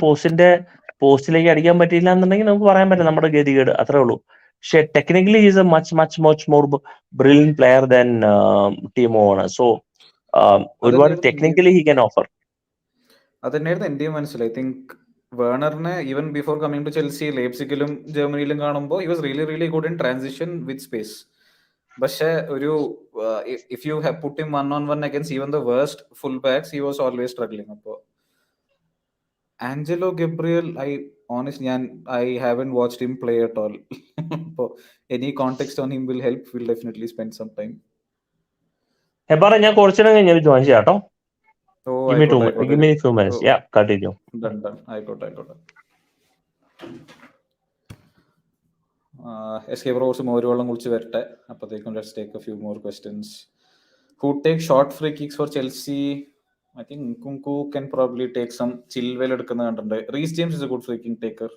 പോസ്റ്റിലേക്ക് അടിക്കാൻ പറ്റിയില്ല എന്നുണ്ടെങ്കിൽ നമുക്ക് പറയാൻ പറ്റില്ല, നമ്മുടെ ഗതികേട്, അത്രേ ഉള്ളൂ. പക്ഷെ technically is a much more brilliant player than ടീമോ വേണർ. സോ ഒരുപാട് ടെക്നിക്കലി ഹി ക്യാൻ ഓഫർ.
അതന്നെയായിരുന്നു എന്റെയും മനസ്സിൽ. ഐ തിങ്ക് വേണറിനെ even before coming to Chelsea ലെയ്പ്സിഗിലും ജർമ്മനിയിലും കാണുമ്പോൾ he was really really good in transition with space. പക്ഷെ ഒരു if you have put him 1-on-1 against even the worst full backs, he was always struggling. അപ്പോൾ Angelo Gabriel, Honestly, I haven't watched him play at all. So any context on him will help. We'll definitely spend some time.
ഹെബാറെ, ഞാൻ കുറച്ചിടം കഴിഞ്ഞ് join ചെയ്യാം കേട്ടോ.
ഓ
Give me
ആയിക്കോട്ടെ ആയിക്കോട്ടെ.
give me a few minutes.
Oh
Yeah, continue.
Done done ആയിക്കോട്ടെ ആയിക്കോട്ടെ. SK bro കുറച്ച് മോരുവെള്ളം കുടിച്ച് വരട്ടെ. അപ്പോഴത്തേക്കും let's take a few more questions. Who take short free kicks for Chelsea? I think Nkunku can probably take some. Chilwell എടുക്കുന്ന കണ്ടിട്ടുണ്ട്. Reece James is a good free kick taker.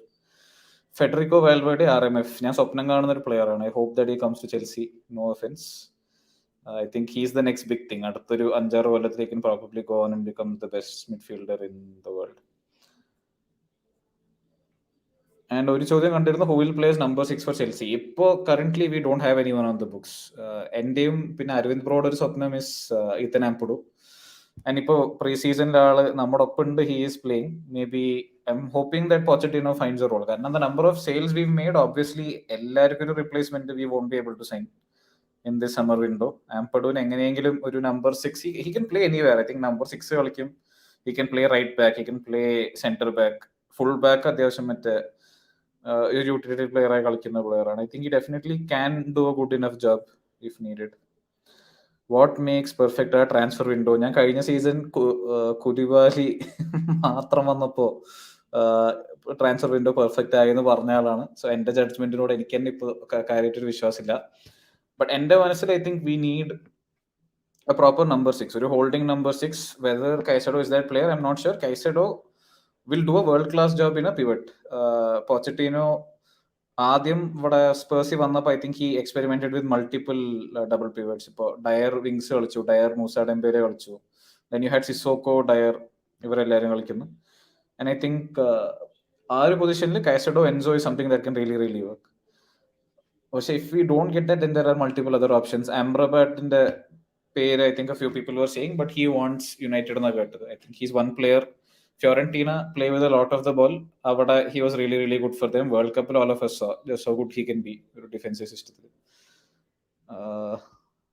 Federico Valverde RMF. ഞാൻ സ്വപ്നം കാണുന്ന ഒരു player ആണ്. I hope that he comes to Chelsea. No offence. I think he's the next big thing. അടുത്തൊരു 5-6 കൊല്ലത്തിലേക്ക് probably go on and become the best midfielder in the world. And ഒരു ചോദ്യം കണ്ടിരുന്നു, who will plays number 6 for Chelsea. ഇപ്പോൾ currently we don't have anyone on the books. എന്റെയും പിന്നെ അരവിന്ദ് ബ്രോഡ് ഒരു സ്വപ്നം മിസ് ഇത്തൻ ആംപുഡു. ആൻഡ് ഇപ്പോൾ പ്രീ സീസണിലെ ആള് നമ്മുടെ ഒപ്പം ഉണ്ട്. He is playing. Maybe I'm hoping that Pochettino finds a role. കാരണം the number of sales we made, obviously എല്ലാവർക്കും ഒരു replacement we won't be able to sign in this summer window. ആംപഡുവിന് എങ്ങനെയെങ്കിലും ഒരു number 6, he can play anywhere. I think number 6 കളിക്കും. He can play right back, he can play centre back, full back അത്യാവശ്യം മറ്റേ ഒരു utility player ആയി കളിക്കുന്ന player ആണ്. I think he definitely can do a good enough job if needed. What makes perfect ആ transfer window? ഞാൻ കഴിഞ്ഞ season കുലിബാലി മാത്രം വന്നപ്പോൾ ട്രാൻസ്ഫർ വിൻഡോ പെർഫെക്റ്റ് ആയെന്ന് പറഞ്ഞ ആളാണ്. സോ എൻ്റെ ജഡ്ജ്മെന്റിനോട് എനിക്ക് തന്നെ ഇപ്പോൾ കാര്യമായിട്ടൊരു വിശ്വാസമില്ല. ബട്ട് എൻ്റെ മനസ്സിൽ I think we need a proper number 6, ഒരു holding number 6. Whether Caicedo is that player, I'm not sure. Caicedo will do a world class job in a pivot. Pochettino ആദ്യം ഇവിടെ സ്പേഴ്സിൽ വന്നപ്പോൾ I think he experimented with multiple double pivots. ഇപ്പോൾ Dier wings കളിച്ചു, Dier Moussa Dembele കളിച്ചു, then you had Sissoko, Dier, ഇവരെല്ലാവരും കളിക്കുന്നു. And I think ആ ഒരു പൊസിഷനിൽ Caicedo, Enzo is something that can really really work. പക്ഷെ if we don't get that, then there are multiple other options. ആംബ്രബാറ്റിന്റെ പേര് I think a few people were saying, but he wants United എന്നാണ് കേട്ടത്. I think he's one player. Fiorentina play with a lot of the ball. Avada he was really really good for them. World Cup all of us saw just how good he can be ഒരു defensive സിസ്റ്റത്തിൽ.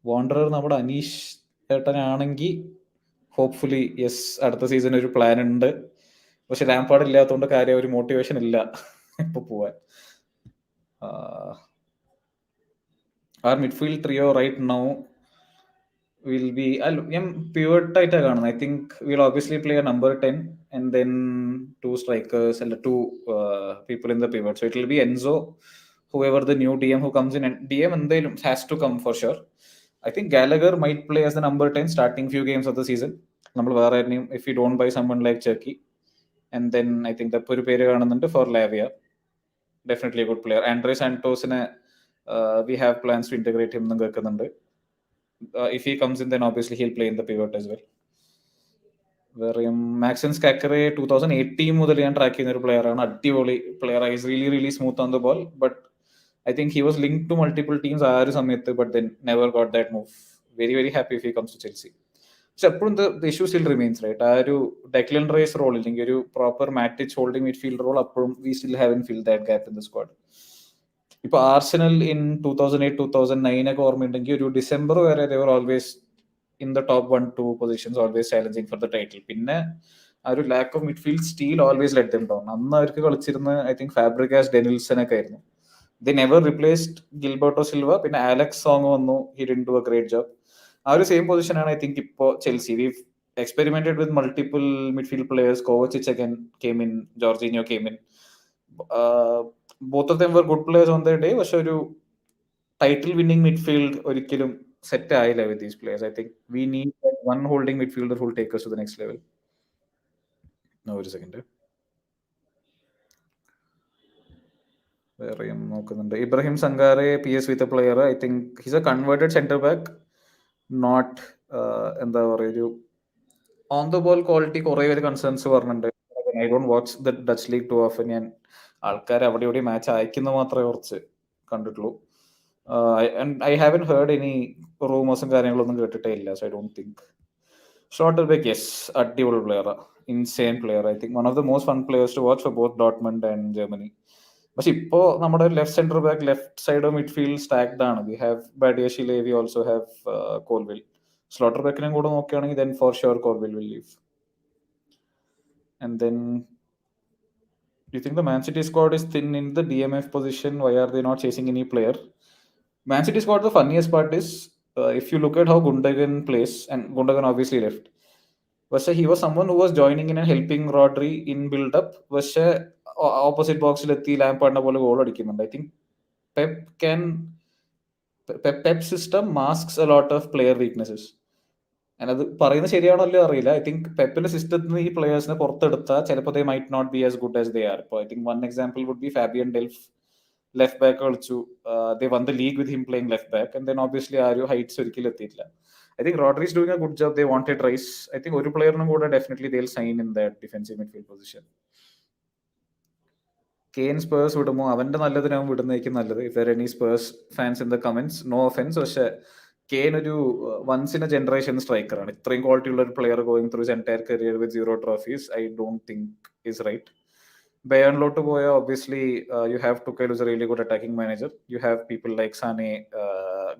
Wanderer നമ്മുടെ Aneesh ഏട്ടനാണെങ്കിൽ hopefully yes, അടുത്ത season ഒരു plan ഉണ്ട്. പക്ഷെ Lampard ഇല്ലാത്തതുകൊണ്ട് കാര്യം ഒരു മോട്ടിവേഷൻ ഇല്ല ഇപ്പൊ പോവാൻ. Our midfield trio right now will be, ഞാൻ pivot ആയിട്ടാണ് കാണുന്നത്. I think will obviously play a number 10 and then two strikers and two people in the pivot. So it will be Enzo, whoever the new DM who comes in, and DM എന്തായാലും has to come for sure. I think Gallagher might play as the number 10 starting few games of the season. നമ്മൾ വേറെ ആരെയും, if you don't buy someone like Cherky, and then I think the ഒരു പേര് കാണുന്നുണ്ട് for Lavia, definitely a good player. Andre Santosനെ we have plans to integrate him എന്ന് കേൾക്കുന്നുണ്ട്. If he comes in, then obviously he'll play in the pivot as well. Maxen Skakare 2018 മുതൽ ഞാൻ track ചെയ്യുന്ന ഒരു player ആണ്. അടിപൊളി player. Is really really smooth on the ball. But I think he was linked to multiple teams ആ ഒരു സമയത്ത്, but then never got that move. Very very happy if he comes to Chelsea. പക്ഷെ എപ്പോഴും the issue still remains, right? ആ ഒരു Declan Rice role ഇല്ലെങ്കിൽ ഒരു proper Matic holding midfield role അപ്പോഴും we still haven't fill that gap in the squad. ഇപ്പൊ Arsenal in 2008 2009 ഒക്കെ ഓർമ്മയുണ്ടെങ്കിൽ ഒരു ഡിസംബർ വരെ they were always in the top 1-2 positions, always challenging for the title. പിന്നെ ആ ഒരു lack of midfield steel always let them down. അന്ന് അവർക്ക് കളിച്ചിരുന്ന ഐ തിങ്ക് ഫാബ്രിഗാസ്, ഡെനിൽസൺ ഒക്കെ ആയിരുന്നു. they never replaced Gilberto Silva. പിന്നെ ആലക്സ് സോങ് വന്നു, he didn't do a great job. ആ ഒരു സെയിം പൊസിഷനാണ് ഐ തിങ്ക് ഇപ്പോൾ Chelsea. we've experimented with multiple midfield players. Kovacic again came in, Jorginho came in. Both of them were good players on their day. പക്ഷെ ഒരു title winning midfield ഒരിക്കലും set ആയില്ല with these players. I think we need one holding midfielder who will take us to the next level. ഒരു second വേറെയും നോക്കുന്നുണ്ട്. Ibrahim Sangare PS with a player. I think he's a converted centre back. Not എന്താ പറയുക, ഒരു on the ball quality കുറേ പേര് concerns പറഞ്ഞിട്ടുണ്ട്. I don't watch the Dutch league too often. ഞാൻ ആൾക്കാർ അവിടെ ഇവിടെ മാച്ച് അയക്കുന്ന മാത്രമേ കുറച്ച് കണ്ടിട്ടുള്ളൂ. ഐ ഹാവൻ ഹേർഡ് എനി റൂമേഴ്സും കാര്യങ്ങളൊന്നും കേട്ടിട്ടേ ഇല്ല. So I don't think. Schlotterbeck yes, അടിപൊളി പ്ലെയറാണ്, insane player. I think one of the most fun players to watch for both Dortmund and Germany. പക്ഷെ ഇപ്പോ നമ്മുടെ left centre back, left side midfield stacked ആണ്. We have Badiashile, we also have Colwill. Slaughter ബാക്കിനും കൂടെ നോക്കുകയാണെങ്കിൽ then for sure Colwill will leave. And then You think the Man City squad is thin in the DMF position? Why are they not chasing any player? Man City squad, the funniest part is if you look at how Gundogan plays, and Gundogan obviously left. He was someone who was joining in and helping Rodri in build up. Opposite box Lampard goal അടിക്കുന്നുണ്ട്. I think Pep can Pep system masks a lot of player weaknesses. അത് പറയുന്നത് ശരിയാണല്ലോ അറിയില്ല. I think പെപ്പിന്റെ സിസ്റ്റത്തിൽ നിന്ന് ഈ പ്ലേയേഴ്സിനെ പുറത്തെടുത്താൽ ചിലപ്പോൾ they might not be as good as they are. ഇപ്പോൾ I think one example would be Fabian Delph. Left back കളിച്ചു, they won the league with him playing left back, and then obviously ആ ഒരു heights ഒരിക്കലും എത്തിയിട്ടില്ല. I think Rodri is doing a good job. They wanted Rice. I think ഒരു പ്ലെയറിനും കൂടെ definitely they will sign in that defensive midfield position. Kane Spurs വിടുമോ? അവന്റെ നല്ലതിനാവും വിടുന്നതായിരിക്കും നല്ലത്. If there any Spurs fans in the comments, no offence, പക്ഷെ Kane ഒരു വൺസ് ഇൻ എ ജനറേഷൻ സ്ട്രൈക്കറാണ്. ഇത്രയും ക്വാളിറ്റി ഉള്ള ഒരു player going through his entire career with 0 trophies I don't think is right. ബയണിലോട്ട് പോയാൽ obviously you have Tuchel is a really good attacking manager. You have people like Sane,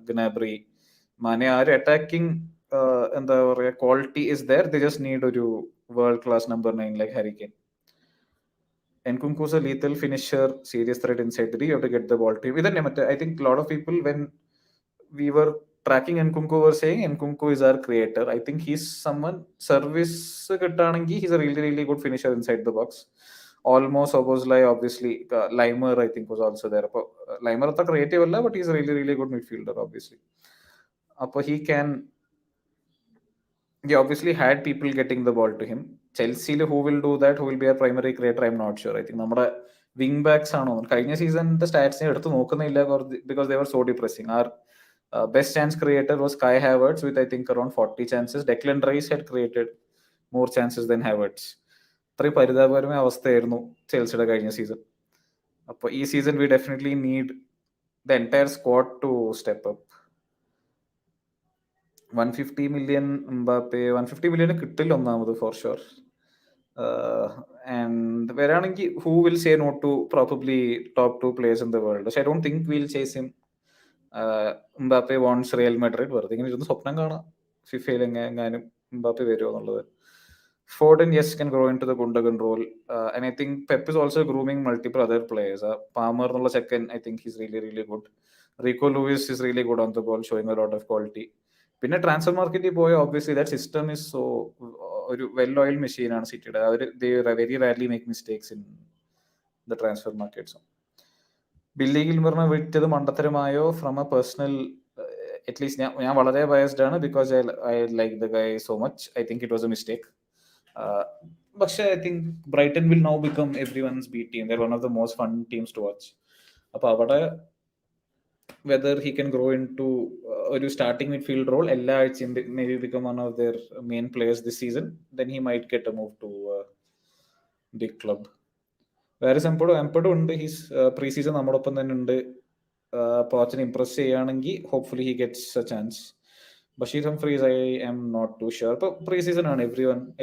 Gnabry, Mane. ആ ഒരു attacking എന്താ പറയുക quality is there. They just need ഒരു world class number 9 like Harry Kane. Nkunku is a lethal finisher, serious threat inside the D. You have to get the ball to him. I think a lot of people, when we were tracking Nkunku, were saying Nkunku is our creator. I think he's someone, service kittanengi, he's a really, really good finisher inside the box. Almost opposed like obviously Limer, I think, was also there. Limer is creative, but he's a really, really good midfielder, obviously. He can. He obviously had people getting the ball to him. Chelsea, who will do that? Who will be a primary creator? I'm not sure. I think നമ്മുടെ wing backs ആണോ കഴിഞ്ഞ സീസണിന്റെ സ്റ്റാറ്റ്സിനെ എടുത്ത് നോക്കുന്നില്ല, because they were so depressing. Our best chance creator was Kai Havertz with I think around 40 chances. Declan Rice had created more chances than Havertz. അത്രയും പരിതാപകരമായ അവസ്ഥയായിരുന്നു ചെൽസിയുടെ കഴിഞ്ഞ സീസൺ. അപ്പോൾ ഈ season we definitely need the entire squad to step up. 150 million Mbappe, 150 million കിട്ടില്ല ഒന്നാമത് for sure. And വരാണെങ്കിൽ who will say no to probably top 2 players in the world? So I don't think we'll chase him. Mbappe wants Real Madrid. വെറുതെ ഇങ്ങനെ ഇരുന്ന് സ്വപ്നം കാണാം ഫിഫയിൽ എങ്ങാനും Mbappe വരുമോ എന്നുള്ളത്. Foden, yes, can grow into the Gundogan role. And I think Pep is also grooming multiple other players. Palmer എന്നുള്ള second, I think he's really, really good. Rico Lewis is really good on the ball, showing a lot of quality. പിന്നെ transfer മാർക്കറ്റിൽ പോയ obviously that system is so ഒരു well oiled മെഷീനാണ് സിറ്റിയുടെ. അവർ they very rarely make mistakes in the transfer markets. Billy ഗിൽമറിനെ വിറ്റത് മണ്ടത്തരമായോ? ഫ്രം എ പേഴ്സണൽ, അറ്റ്ലീസ്റ്റ് ഞാൻ വളരെ ബയസ്ഡ് ആണ്, because I like the guy so much. I think it was a mistake. പക്ഷേ I think Brighton will now become everyone's B team. They're one of the most fun teams to watch. അപ്പോൾ അവിടെ whether he can grow into a starting midfield role, maybe become one of their main players this season, then he might get a move to a big club. Whereas Ampadu ഉണ്ട്, his pre-season നമ്മോടൊപ്പം തന്നെ ഉണ്ട്. പോച്ചനെ Impress ചെയ്യുകയാണെങ്കിൽ hopefully he gets a chance. Basheer Humphreys I am not too sure. ഇപ്പോൾ pre-season ആണ്,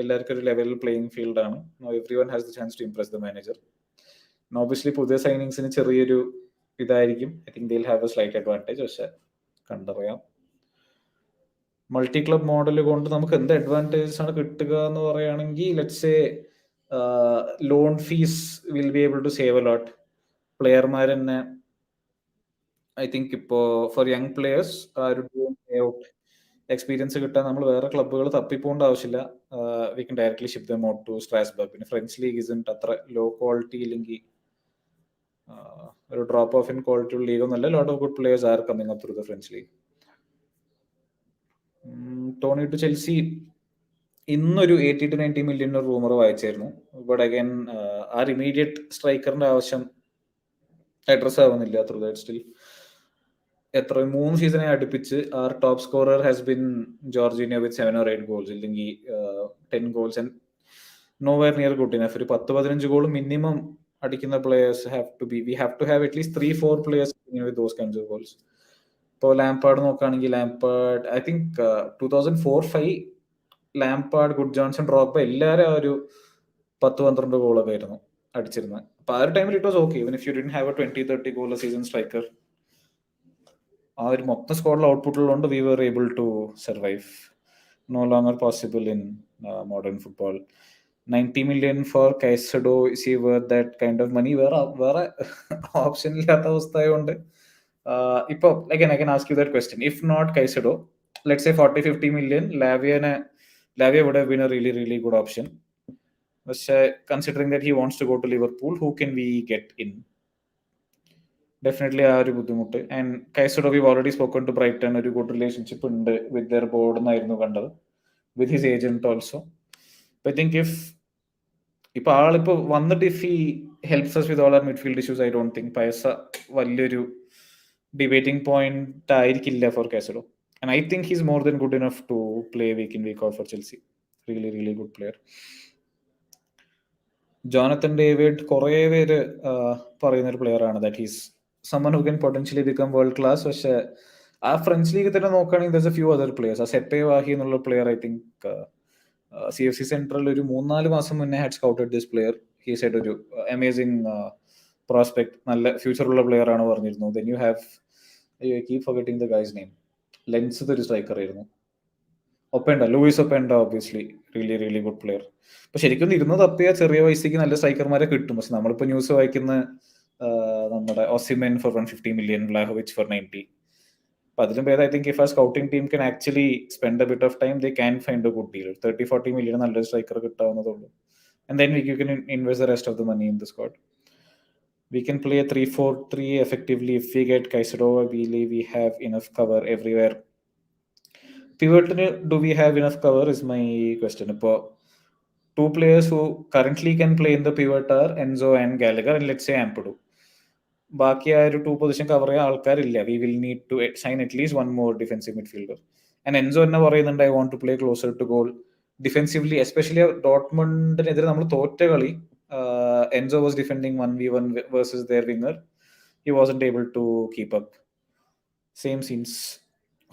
എല്ലാവർക്കും ഒരു level playing field ആണ്. Everyone has the chance to impress the manager. Obviously പുതിയ സൈനിങ്സിന് ചെറിയൊരു ഇതായിരിക്കും. I think they'll have a slight advantage. പക്ഷെ കണ്ടറിയാം. മൾട്ടി ക്ലബ് മോഡൽ കൊണ്ട് നമുക്ക് എന്ത് അഡ്വാൻറ്റേജസ് ആണ് കിട്ടുക എന്ന് പറയുകയാണെങ്കിൽ, let's say loan fees will be able to save a lot. പ്ലെയർമാർ തന്നെ ഐ തിങ്ക് ഇപ്പോൾ ഫോർ യങ് പ്ലെയേഴ്സ് ആ ഒരു ഔട്ട് എക്സ്പീരിയൻസ് കിട്ടാൻ നമ്മൾ വേറെ ക്ലബ്ബുകൾ തപ്പിപ്പോണ്ട ആവശ്യമില്ല. We can directly ship them out to Strasbourg. പിന്നെ ഫ്രഞ്ച് ലീഗ് ഇസിൻറ്റ് അത്ര ലോ ക്വാളിറ്റി ഇല്ലെങ്കിൽ ഒരു ഡ്രോപ്പ് ഓഫ് ഇൻ ക്വാളിറ്റി ഉള്ള ലീഗ് ഒന്നല്ല. Lot of good players are coming up through the French league. Toney to Chelsea ഇന്നൊരു 80 to 90 million rumour വായിച്ചായിരുന്നു. But again ആ ഇമീഡിയറ്റ് സ്ട്രൈക്കറിന്റെ ആവശ്യം അഡ്രസ് ആവുന്നില്ല ത്രൂ ദാറ്റ്. സ്റ്റിൽ എത്ര 3 സീസണെ അടുപ്പിച്ച് our top scorer has been Jorginho with 7 or 8 goals, ഇല്ലെങ്കിൽ 10 goals, and nowhere near good enough. ഒരു 10-15 goal മിനിമം അടിക്കുന്ന players we have to have at least 3-4 players with those kinds of goals. ഇപ്പോൾ Lampard നോക്കുകയാണെങ്കിൽ, Lampard I think 2004-05 Lampard, Gudjohnsen, Drogba എല്ലാവരും ആ ഒരു 10-12 ഗോളൊക്കെ ആയിരുന്നു അടിച്ചിരുന്നത്. അപ്പോൾ ആ ഒരു ടൈമിൽ it was okay. Even if you didn't have a 20-30 goal season striker, ആ ഒരു മൊത്തം സ്കോഡിൽ ഔട്ട്പുട്ട് ഉള്ളതുകൊണ്ട് we were able to survive. No longer possible in modern football. 90 million for Caicedo, is he worth that kind of money? വേറെ option ഇല്ലാത്ത അവസ്ഥ ആയതുകൊണ്ട് ഇപ്പൊ again I can ask you that question. If not Caicedo, let's say 40-50 million, Lavia would have been a really really good option. പക്ഷേ considering that he wants to go to Liverpool, who can we get in? Definitely ആ ഒരു ബുദ്ധിമുട്ട്. And Caicedo we've already spoken to Brighton, ഒരു good relationship ഉണ്ട് with their board എന്നായിരുന്നു കണ്ടത്, with his agent also. I think ഇപ്പൊ ആളിപ്പോ വന്നിട്ട് if he helps us with all our midfield issues, I don't think പൈസ വലിയൊരു ഡിബേറ്റിംഗ് പോയിന്റ് ആയിരിക്കില്ല for Caicedo. And I think he's more than good enough to play week in week out for Chelsea. Really really good player. Jonathan David കുറേ പേര് പറയുന്ന ഒരു player ആണ് that he's someone who can potentially become world class. പക്ഷേ ആ French league തന്നെ നോക്കുകയാണെങ്കിൽ there's a few other players. ആ സെപ്പെ വാഹി എന്നുള്ള player I think CFC central ഒരു 3-4 മാസം മുന്നേ had scouted this player. He said ഒരു അമേസിംഗ് പ്രോസ്പെക്ട്, നല്ല ഫ്യൂച്ചറുള്ള പ്ലെയർ ആണ് പറഞ്ഞിരുന്നു. Then you have, I keep forgetting the guy's name, Lens ഒരു സ്ട്രൈക്കർ ആയിരുന്നു, Openda, Lois Openda, obviously really really good player. അപ്പൊ ശരിക്കും ഇരുന്ന് തപ്പിയ ചെറിയ വയസ്സേക്ക് നല്ല സ്ട്രൈക്കർമാരെ കിട്ടും. പക്ഷെ നമ്മളിപ്പോ ന്യൂസ് വായിക്കുന്ന നമ്മുടെ Osimhen for 150 million, Vlahovic for 90. അപ്പൊ അതിലും ഭേദം ഐ തിങ്ക് ഇഫ് ആ scouting team can actually spend a bit of time, they can find a good deal. 30-40 million നല്ലൊരു സ്ട്രൈക്കർ കിട്ടാവുന്നതുള്ളൂ. And then you can invest the rest of the money in the squad. We can play a 3-4-3 effectively if we get Caicedo. I believe we have enough cover everywhere. Pivot, do we have enough cover is my question. ഇപ്പോൾ 2 players who currently can play in the pivot are Enzo and Gallagher, and let's say Ampadu. ബാക്കി ആ ഒരു 2 position cover ചെയ്യാൻ ആൾക്കാരില്ല. We will need to sign at least 1 more defensive midfielder. And Enzo തന്നെ പറയുന്നുണ്ട് I want to play closer to goal defensively, especially ഡോട്ട്മണ്ടിനെതിരെ നമ്മൾ തോറ്റ കളി. Enzo was defending 1v1 versus their winger. He wasn't able to keep up. Same scenes.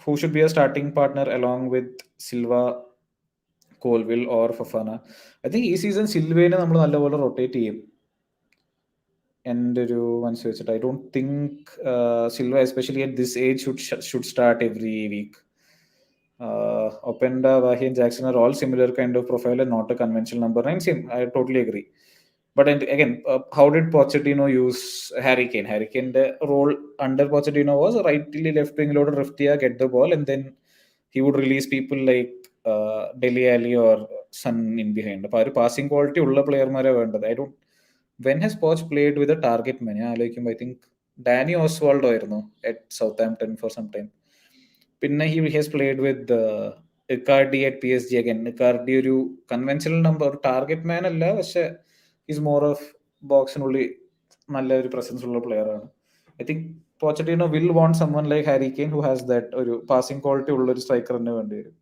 Who should be a starting partner along with Silva, Colville or Fofana? I think ഈ season സിൽവേനെ നമ്മൾ നല്ലപോലെ rotate ചെയ്യും. എൻ്റെ ഒരു മനസ്സ് വെച്ചിട്ട് I don't think Silva especially at this age should start every week. Openda, Wahi and Jackson are all similar kind of profile and not a conventional number 9. Same, I totally agree. But again, how did Pochettino use Harry Kane? Harry Kane's role under Pochettino was rightly left wing loader, Riftia, get the ball, and then he would release people like Dele Alli or Son in behind. അപ്പോൾ ഒരു passing quality ഉള്ള പ്ലെയർമാരെ വേണ്ടത്. I don't, when has Poch played with a target man? ഞാൻ ആലോചിക്കുമ്പോൾ I think Dani Osvaldo ആയിരുന്നു at Southampton for some time. പിന്നെ he has played with Icardi at PSG again. Icardi ഒരു കൺവെൻഷണൽ നമ്പർ ടാർഗറ്റ് മാൻ അല്ല, പക്ഷെ is more of ബോക്സിനുള്ളിൽ നല്ല ഒരു presence ഉള്ള പ്ലെയർ ആണ്. I think Pochettino will want someone like Harry Kane who has that ഒരു passing quality ഉള്ള ഒരു സ്ട്രൈക്കറിന് വേണ്ടി വരും.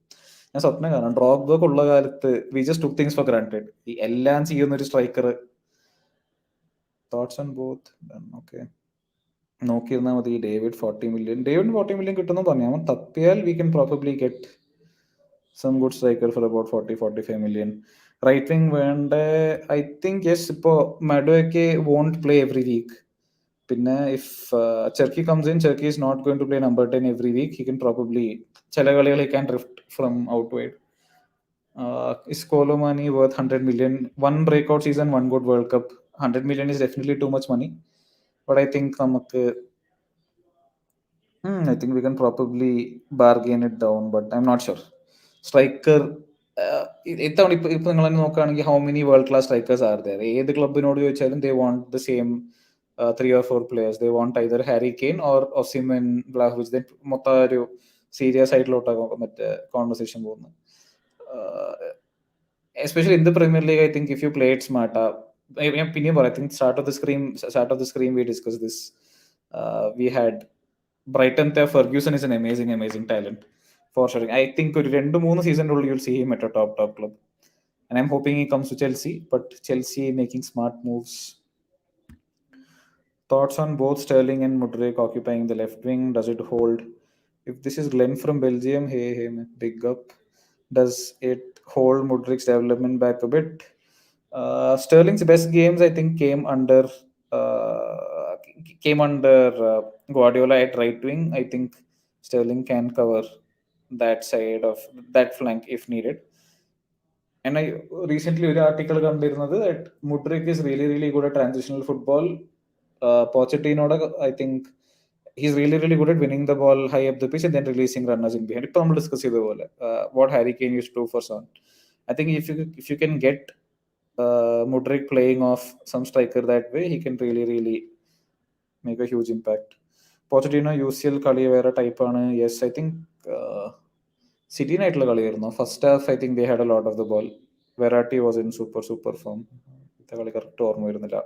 ഞാൻ സ്വപ്നം കാണാം ഡ്രോഗ്ബ ഉള്ള കാലത്ത് we just took things for granted. ഈ എല്ലാം ചെയ്യുന്ന ഒരു striker. Thoughts on both? Okay, നോക്കിയിരുന്നാൽ മതി. ഡേവിഡ് 40 million, ഡേവിഡ് 40 million കിട്ടുന്നു പറഞ്ഞാൽ തപ്പിയാൽ we can probably get some good striker for about 40-45 million. Right wing വേണ്ട ഐ തിങ്ക് യെസ്. ഇപ്പോൾ Madueke won't play every week. പിന്നെ if Cherki comes in, Cherki is not going to play number 10 every week. He can probably ചില കളികൾ he can drift from out wide. Is Colomani worth 100 million? One breakout season, one good World Cup. 100 million is definitely too much money. But I think നമുക്ക് I think we can probably bargain it down, but I'm not sure. Striker, ഇത്തവണ ഇപ്പൊ നിങ്ങൾ തന്നെ നോക്കുകയാണെങ്കിൽ how many world class strikers are there? ഏത് ക്ലബിനോട് ചോദിച്ചാലും they want the same 3 or 4 players. They want either Harry Kane or Osimhen, Vlahovic. Then മൊത്തം ഒരു serious ആയിട്ടുള്ള മറ്റേ കോൺവെർസേഷൻ പോകുന്നു. Especially in the Premier League, I think if you play it smart, ഞാൻ പിന്നെയും പറയാം, I think start of the screen we discussed this. We had Brighton there. Ferguson is an amazing talent for sure. I think ഒരു 2-3 season you'll see him at a top club. And I'm hoping he comes to Chelsea, but Chelsea making smart moves. Thoughts on both Sterling and Mudryk occupying the left wing? Does it hold? If this is Glenn from Belgium, hey man, big up. Does it hold Mudryk's development back a bit? Sterling's best games I think came under Guardiola at right wing. I think Sterling can cover that side of that flank if needed. And I recently ഒരു article കണ്ടിരുന്നത് that Mudryk is really really good at transitional football. Pochettino'ടെ I think he's really really good at winning the ball high up the pitch and then releasing runners in behind. ഇപ്പൊ നമ്മൾ discuss ചെയ്ത പോലെ what Harry Kane used to do for Son. I think if you can get Mudryk playing off some striker that way, he can really really make a huge impact. Pochettino UCL കളി വേറെ ടൈപ്പാണ്. Yes I think സിറ്റിനായിട്ടുള്ള കളിയായിരുന്നു. First half I think they had a lot of the ball. Verratti was in super form. ഇത്തെ കളി correct ഓർമ്മ വരുന്നില്ല.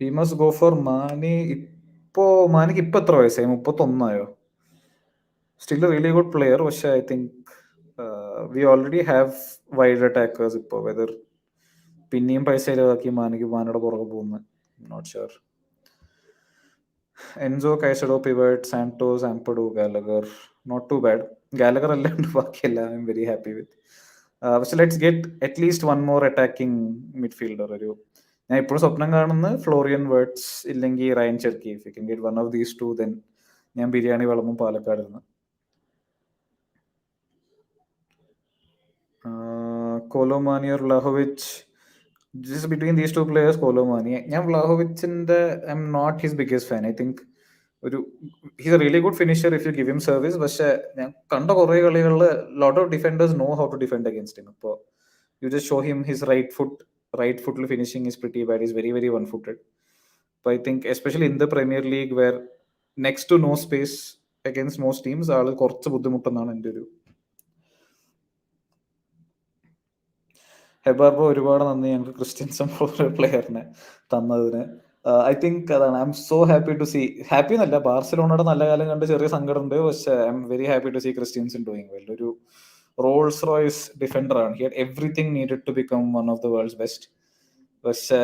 We must go for Mane. മാനിക്ക് ഇപ്പൊ എത്ര വയസ്സായി? 31 സ്റ്റിൽ റിയലി ഗുഡ് പ്ലെയർ. പക്ഷെ I think we already have wide attackers. ഇപ്പോൾ വെദർ പിന്നെയും പൈസ ഇല്ലാതാക്കി മാനയുടെ പുറകെ പോകുന്നത് not sure. Enzo, Caicedo, Pivot, Santos, Ampadu, Gallagher. Not too bad. Gallagher അല്ലാണ്ട് ബാക്കിയെല്ലാം I'm very happy with. പക്ഷെ let's get at least one more attacking midfielder. ഞാൻ ഇപ്പോഴും സ്വപ്നം കാണുന്നത് ഫ്ലോറിയൻ വേർഡ്സ് ഇല്ലെങ്കിൽ Rayan Cherki. If you can get one of these two then ഞാൻ ബിരിയാണി വിളമ്പും പാലക്കാട് നിന്ന്. Kolo Muani or Vlahovic. Just between these two players, Kolomani. ഞാൻ വ്ലാഹോവിച്ചിന്റെ I M not his biggest fan. I think he's a really good finisher if you give him service. പക്ഷെ ഞാൻ കണ്ട കുറേ കളികളിൽ lot of defenders know how to defend against him. അപ്പോൾ you just show him his right foot finishing is pretty bad. He's very very one footed. But I think especially in the Premier League where next to no space against most teams, ആള് കുറച്ച് ബുദ്ധിമുട്ടെന്നാണ് എൻ്റെ ഒരു. ഹെബാർബോ ഒരുപാട് നന്ദി ഞങ്ങൾക്ക് ക്രിസ്ത്യൻസം പ്ലെയറിനെ തന്നതിന്. ഐ തിങ്ക് അതാണ് I'm so happy to see. Happy എന്നല്ല, ബാർസലോണയുടെ നല്ല കാലം കണ്ട് ചെറിയ സങ്കടമുണ്ട്. പക്ഷേ I'm very happy to see Christensen doing well. ഒരു റോൾസ് റോയ്സ് ഡിഫൻഡറാണ്. He had everything needed to become one of the world's best. പക്ഷേ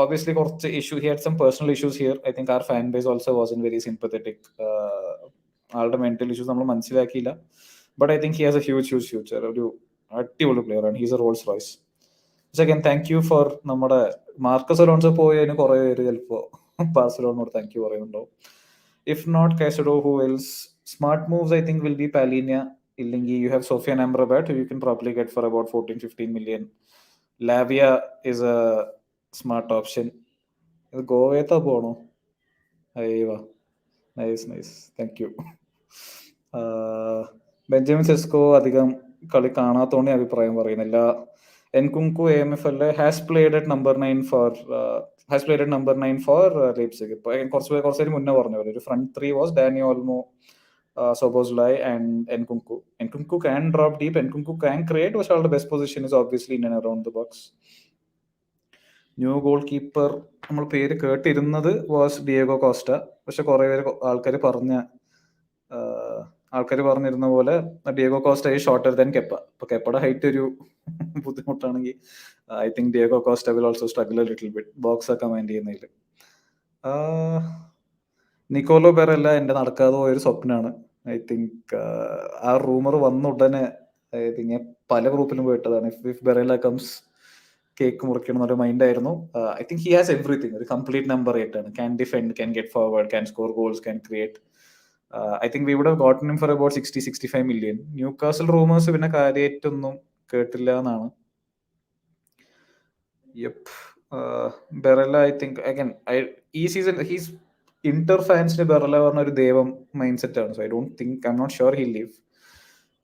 ഓബിയസ്ലി കുറച്ച് he had some personal issues here. I think our fan base also was in very sympathetic. ആളുടെ mental issues നമ്മൾ മനസ്സിലാക്കിയില്ല. But I think he has a huge future. ഒരു അടിപൊളി പ്ലെയറാണ്. He's a Rolls Royce. പക്ഷേ again thank you for നമ്മുടെ Marcus Alonso പോയതിന് കുറേ പേര് ചിലപ്പോൾ ബാർസലോണോട് താങ്ക് യു പറയുന്നുണ്ടോ. If not Casado, who else? Smart moves I think will be Palhinha. ഇല്ലെങ്കിൽ you have Sofyan Amrabat you can probably get for about 14-15 million. Lavia is a smart option. ഇത് ഗോവേത്താ പോണോ? അയ്യവാ, nice thank you. Benjamin Sesko അധികം കളി കാണാത്തോണ്ട് അഭിപ്രായം പറയുന്നില്ല. Nkunku AMFL has played at number 9 for Leipzig. ഇപ്പോൾ കുറച്ച് മുന്നേ പറഞ്ഞ പോലെ ഒരു front three was Dani Olmo, Szoboszlai and Nkunku. Nkunku can drop deep, Nkunku can create, പക്ഷേ ആളുടെ best position is obviously in and around the box. New goal keeper നമ്മൾ പേര് കേട്ടിരുന്നത് വാസ് ഡിയേഗോ കോസ്റ്റ. പക്ഷെ കുറേ പേര് പറഞ്ഞിരുന്ന പോലെ Diego Costa is shorter than Kepa. അപ്പോൾ കെപ്പയുടെ ഹൈറ്റ് ഒരു ബുദ്ധിമുട്ടാണെങ്കിൽ I think Diego Costa will also struggle a little bit box ഒക്കെ മൈൻഡ് ചെയ്യുന്നതിൽ. നിക്കോലോ ബെറല്ല എൻ്റെ നടക്കാതെ പോയൊരു സ്വപ്നമാണ്. ഐ തിങ്ക് ആ റൂമർ വന്ന ഉടനെ ഐ തിങ്ക് ഞാൻ പല ഗ്രൂപ്പിലും പോയിട്ടതാണ്. ഇഫ് ബെറല്ല കംസ് കേക്ക് മുറിക്കണം എന്നൊരു മൈൻഡായിരുന്നു. I think he has everything. ഒരു കംപ്ലീറ്റ് നമ്പർ 8 ആണ്. Can defend, can get forward, can score goals, can create. I think we would have gotten him for about 60-65 million. Newcastle rumours പിന്നെ കാര്യമായിട്ടൊന്നും കേട്ടില്ല എന്നാണ്. Barella I think again ഈ season he's Inter ഫാൻസിന് Barella പറഞ്ഞ ഒരു ദൈവം മൈൻഡ് സെറ്റ് ആണ്. So I don't think I M not sure he leave.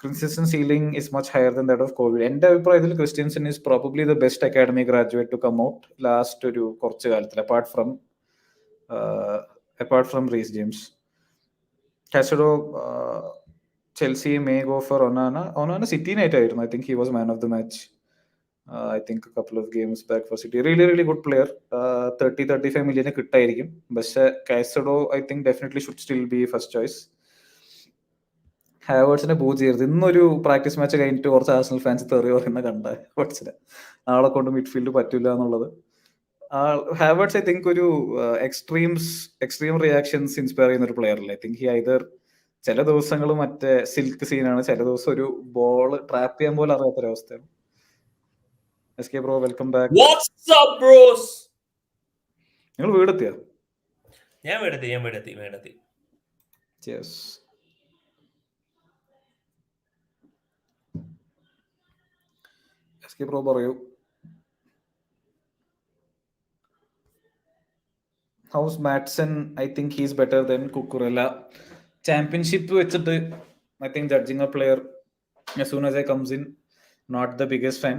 Christensen ceiling is much higher than that of Covid. എൻ്റെ അഭിപ്രായത്തിൽ Christensen is probably the best academy graduate to come out last ഒരു കുറച്ച് കാലത്തിൽ, apart from Reece James. Casado Chelsea may go for Onana സിറ്റിനായിട്ടായിരുന്നു. I think he was man of the match. I think a couple of games back for City. Really good player. 30-35 million കിട്ടായിരിക്കും. പക്ഷേ കാസഡോ I think definitely should still be first choice. ഹാവേർട്സിനെ Bhuj ചെയ്യരുത്. ഇന്നൊരു practice match കഴിഞ്ഞിട്ട് കുറച്ച് Arsenal fans തെറി പറയുന്ന കണ്ട ഹാവേർട്സിനെ. ആളെ കൊണ്ട് മിഡ്ഫീൽഡ് പറ്റില്ല എന്നുള്ളത്. ഹാവേർട്സ് ഐ തിങ്ക് ഒരു എക്സ്ട്രീം റിയാക്ഷൻസ് ഇൻസ്പയർ ചെയ്യുന്ന ഒരു പ്ലെയർ അല്ലേ. ഐ തിങ്ക് ഹി ഐദർ ചില ദിവസങ്ങൾ മറ്റേ സിൽക്ക് സീനാണ്, ചില ദിവസം ഒരു ബോൾ ട്രാപ്പ് ചെയ്യാൻ പോലും അറിയാത്തൊരവസ്ഥയാണ്. SK bro, welcome back.
What's up bros?
നിങ്ങൾ വീടെത്തിയോ?
ഞാൻ വീടെത്തി.
Yes. ബ്രോ പറയൂ. ഹൗസ് മാറ്റ്സൺ, I think he's better than Cucurella. Championship വെച്ചിട്ട് I think judging a player as soon as I comes in, not the biggest fan.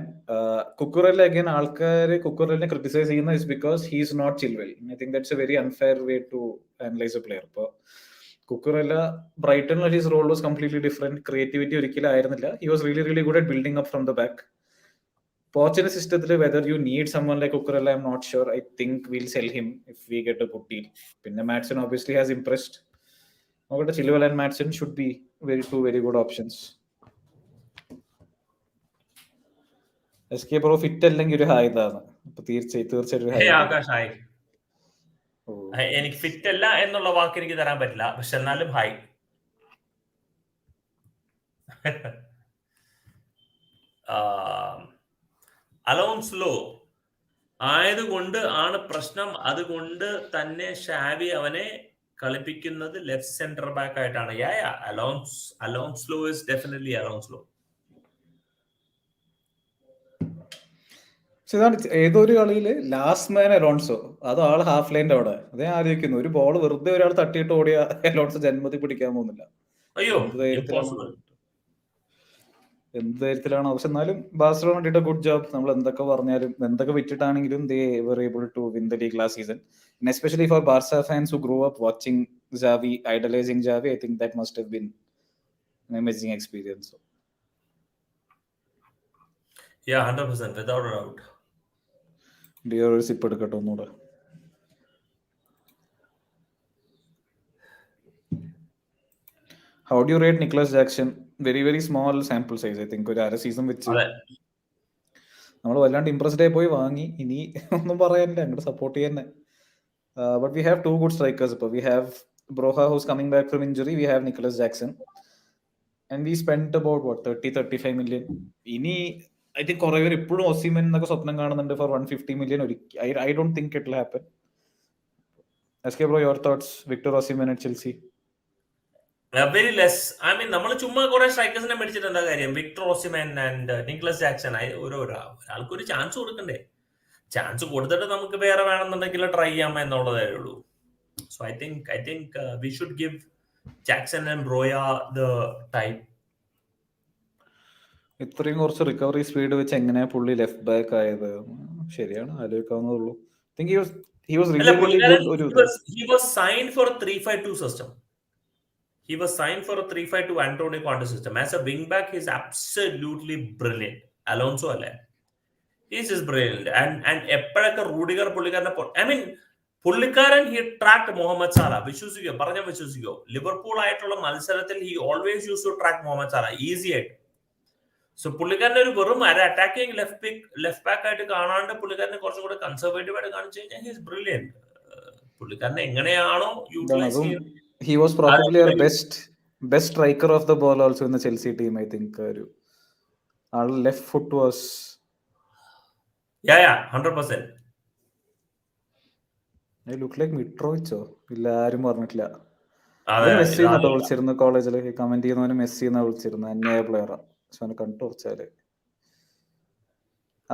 Cucurella again, ആൾക്കാർ കുക്കുറലിനെ criticise ചെയ്യുന്ന is because he is not Chilwell. I think that's a very unfair way to analyze a player. ഇപ്പോൾ Cucurella ബ്രൈറ്റണിൽ his role was completely different. Creativity ഒരിക്കലും ആയിരുന്നില്ല. He was really really good at building up from the back. പോച്ചിന്റെ സിസ്റ്റത്തിൽ whether you need someone like Cucurella, I M not sure. I think will sell him if we get a good deal. പിന്നെ Maatsen obviously has impressed. നോക്കട്ടെ, Chilwell and Maatsen should be two very good options. SK bro fit അല്ലെങ്കിൽ ഒരു hi ഇതാണ്. അപ്പൊ തീർച്ചയായിട്ടും ഒരു hi.
Akash hi. എനിക്ക് fit അല്ല എന്നുള്ള വാക്ക് എനിക്ക് തരാൻ പറ്റില്ല, പക്ഷെ എന്നാലും ഹായ്. അലോൺസ്ലോ ആയതുകൊണ്ട് ആണ് പ്രശ്നം. അതുകൊണ്ട് തന്നെ ഷാവി അവനെ കളിപ്പിക്കുന്നത് ലെഫ്റ്റ് സെന്റർ ബാക്ക് ആയിട്ടാണ്. അലോൺസ്ലോ ഇസ് ഡെഫിനറ്റ്ലി അലോൺസ്ലോ.
പക്ഷെ ഇതാണ് ഏതോ ഒരു കളിയില് ലാസ്റ്റ് മാൻ അലോൺസോ, അത് ആള് ഹാഫ് ലൈൻ്റെ അവിടെ. അതേ ആലോചിക്കുന്നു, ഒരു ബോൾ വെറുതെ ഒരാൾ തട്ടിയിട്ട് ഓടിയ അലോൺസോ ജന്മത്തിൽ പിടിക്കാൻ പോകുന്നില്ല.
അയ്യോ,
എന്ത് ധൈര്യത്തിലാണോ. പക്ഷെ എന്നാലും Barcelona did A good job. നമ്മൾ എന്തൊക്കെ പറഞ്ഞാലും എന്തൊക്കെ വിറ്റിട്ടാണെങ്കിലും ദേ were able to win the league last season. And especially for Barca fans who grew up watching Xavi, idolizing Xavi, I think that must have been an amazing experience.
Yeah, 100%, without a doubt.
Dear ഒരു zip എടുക്കട്ടെ ഒന്നുകൂടെ. How do you rate Nicholas Jackson? Very very small sample size. I think ഒരു അര season വെച്ച് നമ്മൾ വല്ലാണ്ട് impressed ആയി പോയി വാങ്ങി. ഇനി ഒന്നും പറയാനില്ല, അങ്ങോട്ട് സപ്പോർട്ട് ചെയ്യാൻ. But we have two good strikers. We have Broha who's coming back from injury. We have Nicholas Jackson. And we spent about 30-35 million. ഇനി I think കുറേ പേര് ഇപ്പോഴും ഒസിമൻ എന്നൊക്കെ സ്വപ്നം കാണുന്നുണ്ട് for 150 million. I don't think it will happen. SK bro, your thoughts? Victor Osimhen at Chelsea?
Very less. I mean, നമ്മൾ ചുമ്മാ കുറെ സ്ട്രൈക്കേഴ്സിനെ മേടിച്ചിട്ട് എന്താ കാര്യം? Victor Osimhen and Nicolas Jackson. ഒരാൾക്കൊരു ചാൻസ് കൊടുക്കണ്ടേ? ചാൻസ് കൊടുത്തിട്ട് നമുക്ക് വേറെ വേണമെന്നുണ്ടെങ്കിൽ ട്രൈ ചെയ്യാം എന്നുള്ളതേ ഉള്ളൂ. So I think we should give Jackson and Broja the time.
ഇത്രയും കുറച്ച് റിക്കവറി സ്പീഡ് വെച്ച് എങ്ങനെയാ പുള്ളി ലെഫ്റ്റ് ബാക്ക് ആയത്? ശരിയാണ്, ആലോചിക്കാവുന്നതുള്ളൂ. He was really really good.
He was signed for a 3-5-2 system. He was signed for a 3-5-2 Antonio Conte system. As a wing back, he's absolutely brilliant. Alonso alle. He's just brilliant. And എപ്പോഴൊക്കെ Rudiger പുള്ളിക്കാരനെ, I mean, പുള്ളിക്കാരൻ he tracked Mohamed Salah. വിശ്വസിക്കോ Liverpool ആയിട്ടുള്ള മത്സരത്തിൽ he always used to track Mohamed Salah easy ആയിട്ട്. So പുള്ളിക്കാരനെ ഒരു വെറും അറ്റാക്കിംഗ് ലെഫ്റ്റ് ബാക്ക് ആയിട്ട് കാണാണ്ട് പുള്ളിക്കാരനെ കുറച്ചും കൂടെ കൺസർവേറ്റീവ് ആയിട്ട് കാണിച്ചു കഴിഞ്ഞാൽ ഹി ഈസ് ബ്രില്യന്റ്. പുള്ളിക്കാരനെ എങ്ങനെയാണോ യൂട്ടിലൈസ് ചെയ്യുന്നത്.
He was probably our best striker of the ball also in the Chelsea team. I think our left foot was
100%.
I look like Mitrovic. ഇല്ല, ആരും പറഞ്ഞിട്ടില്ല. മെസ്സി എന്നിട്ട് വിളിച്ചിരുന്നു കോളേജിൽ. കമന്റ് ചെയ്യുന്നവന് മെസ്സി എന്നാ വിളിച്ചിരുന്നു. അന്യായ പ്ലെയറാ. പക്ഷെ അവനെ കണ്ടു കുറച്ചാല്.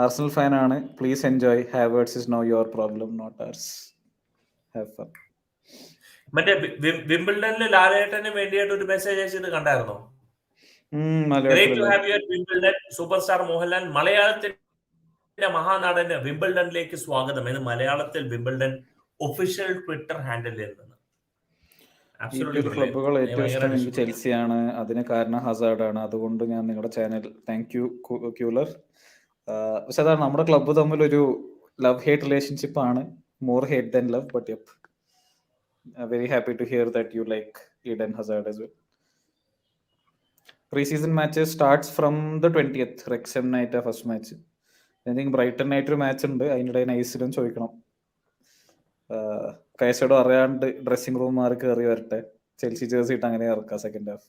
ആർസണൽ ഫാൻ ആണ്. Please enjoy. Havertz is no your problem, not ours. Have fun.
മറ്റേ വിംബിൾഡണിൽ ലാലേട്ടന് വേണ്ടിയിട്ട് ഒരു മെസ്സേജ് അയച്ചത് കണ്ടായിരുന്നോ? Great to have you at Wimbledon. Super star Mohanlal മലയാളത്തിന്റെ മഹാനാടന് വിംബിൾഡണിലേക്ക് സ്വാഗതം എന്ന് മലയാളത്തിൽ വിംബിൾഡൺ ഒഫീഷ്യൽ ട്വിറ്റർ ഹാൻഡിൽ നിന്ന്.
ക്ലബുകൾ ഏറ്റവും ഇഷ്ടം എനിക്ക് ചെൽസിയാണ്. അതിന് കാരണം ഹസാർഡാണ്. അതുകൊണ്ട് ഞാൻ നിങ്ങളുടെ ചാനൽ താങ്ക് യു ക്യൂലർ. പക്ഷെ അതാണ്, നമ്മുടെ ക്ലബ്ബ് തമ്മിലൊരു ലവ് ഹേറ്റ് റിലേഷൻഷിപ്പ് ആണ്. More hate than love. But yep, very happy to hear that you like Eden Hazard as well. Pre-season matches starts from the 20th. Wrexham night first match. I think Brighton night ഒരു match ഉണ്ട്. അതിനിടെ നൈസിലും ചോദിക്കണം. Caicedo അറിയാണ്ട് dressing room മാറി കയറി വരട്ടെ. Chelsea jersey ഇട്ട് അങ്ങനെ ഇറക്കാം second half.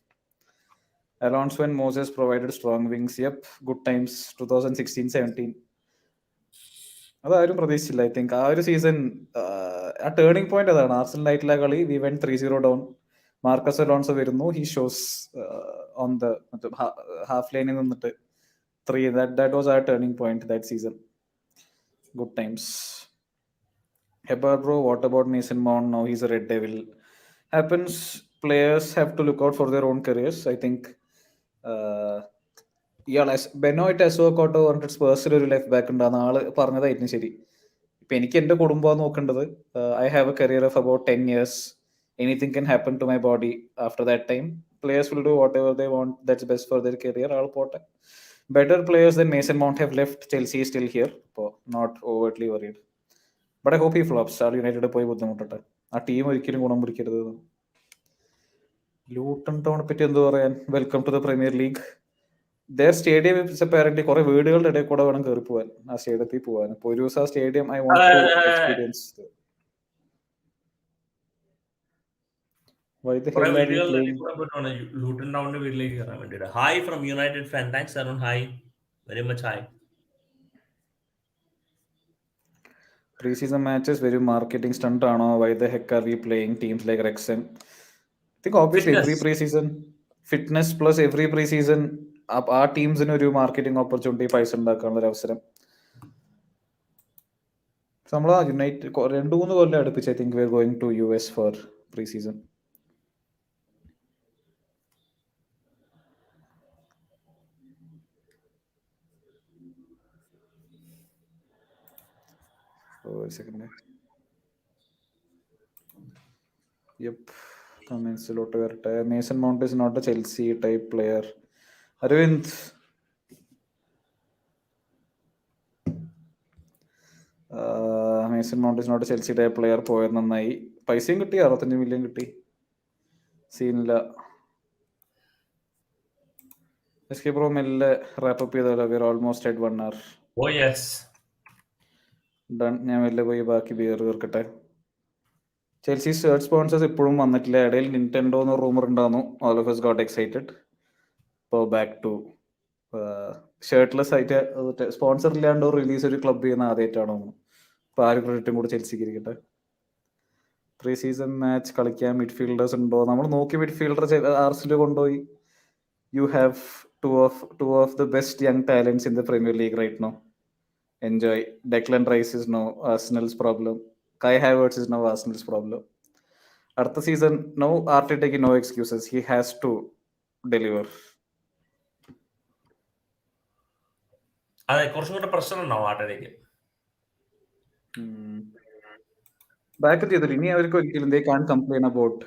Alonso and Moses provided strong wings. Yep, good times. 2016-17. അതാരും പ്രതീക്ഷിച്ചില്ല. ഐ തിങ്ക് ആ ഒരു സീസൺ ആ ടേണിംഗ് പോയിന്റ് അതാണ്. ആർസണൽ കളി we went 3-0 down. Marcus Alonso വരുന്നു. He shows on the half ലൈനിൽ നിന്നിട്ട് 3. That was our turning point that season. Good times. Hebbar bro, what about Mason Mount? Now he's a Red Devil. Happens. Players have to look out for their own careers. I think ഇയാൾ ബെനോയിട്ട് എസോക്കോട്ടോ പറഞ്ഞിട്ട് സ്പേഴ്സിൽ ഒരു left back ഉണ്ടാകുന്ന ആള് പറഞ്ഞതായിരുന്നു ശരി. ഇപ്പൊ എനിക്ക് എന്റെ കുടുംബം നോക്കേണ്ടത്. I have a career of about 10 years. Anything can happen to my body after that time. Players will do whatever they want. That's best for their career. ആൾ പോട്ടെ. Better players than Mason Mount have left. Chelsea is still here. So not overtly worried. But I hope he flops. All United പോയി ബുദ്ധിമുട്ടട്ടെ. ആ team ഒരിക്കലും ഗുണം പിടിക്കരുത്. Luton ടൗണിനെ പറ്റി എന്ത് പറയാൻ? Welcome to the Premier League. Their stadium is apparently കുറെ വീടുകളുടെ ഇടയിൽ കൂടെ വേണം കയറി പോവാൻ. ആ സ്റ്റേഡിയത്തിൽ പോവാൻ. അപ്പോൾ ഒരു ദിവസം ആ stadium I want to experience. Why the hell are you playing?
Luton ടൗണിന്റെ വീട്ടിലേക്ക് കയറാൻ വേണ്ടിയിട്ട്. Hi from United fan. Thanks Arun. Hi, very much hi.
Pre-season matches very marketing stunt ആണോ? Why the heck are we playing teams like Wrexham? I think obviously every pre-season fitness plus every pre-season ആ ടീംസിന് ഒരു marketing opportunity, പൈസ ഉണ്ടാക്കാനുള്ള ഒരു അവസരം. നമ്മൾ United 2-3 കൊല്ലം അടുപ്പിച്ച് I think we are going to US for pre-season. ഒരു സെക്കൻഡ്. കമൻസിലോട്ട് വരട്ടെ. Mason Mount is not a Chelsea type player. Aravind, Mason Mount is not a Chelsea type player. പോയത് നന്നായി. പൈസയും കിട്ടി, 65 million കിട്ടി. സീനില്ല. SK ബ്രോ മെല്ലെ റാപ്പ് അപ്പ് ചെയ്താലോ? We are almost at 1 hour.
Oh yes,
done. ഞാൻ മെല്ലെ പോയി ബാക്കി ബിയർ തീർക്കട്ടെ. ചെൽസി ഷർട്ട് സ്പോൺസേഴ്സ് ഇപ്പോഴും വന്നിട്ടില്ല. ഇടയിൽ നിന്റെൻഡോ എന്ന് റൂമർ ഉണ്ടായിരുന്നു. All of us got excited. ഇപ്പോൾ ബാക്ക് ടു ഷർട്ട്ലെസ് ആയിട്ട് സ്പോൺസർ ഇല്ലാണ്ട് റിലീസ് ഒരു ക്ലബ് ചെയ്യുന്ന ആദ്യമായിട്ടാണോ? ഇപ്പോൾ ആര് ക്രെഡിറ്റും കൂടി ചെൽസിക്ക് ഇരിക്കട്ടെ. പ്രീ സീസൺ മാച്ച് കളിക്കാൻ മിഡ്ഫീൽഡേഴ്സ് ഉണ്ടോ? നമ്മൾ നോക്കി മിഡ്ഫീൽഡർ ആർസിൽ കൊണ്ടുപോയി. You have two of the best young talents in the Premier League right no. Enjoy. Declan Rice is now Arsenal's problem. Kai Havertz is now Arsenal's problem. അടുത്ത season no ആർട്ടിറ്റയ്ക്ക് no excuses. He has to deliver.
അതെ, കുറച്ചും കൂടെ പ്രശ്നം ഉണ്ടാവും ആർട്ടേക്ക്.
Back ചെയ്തിട്ട് ഇനി അവർക്ക് ഒരിക്കലും they can complain about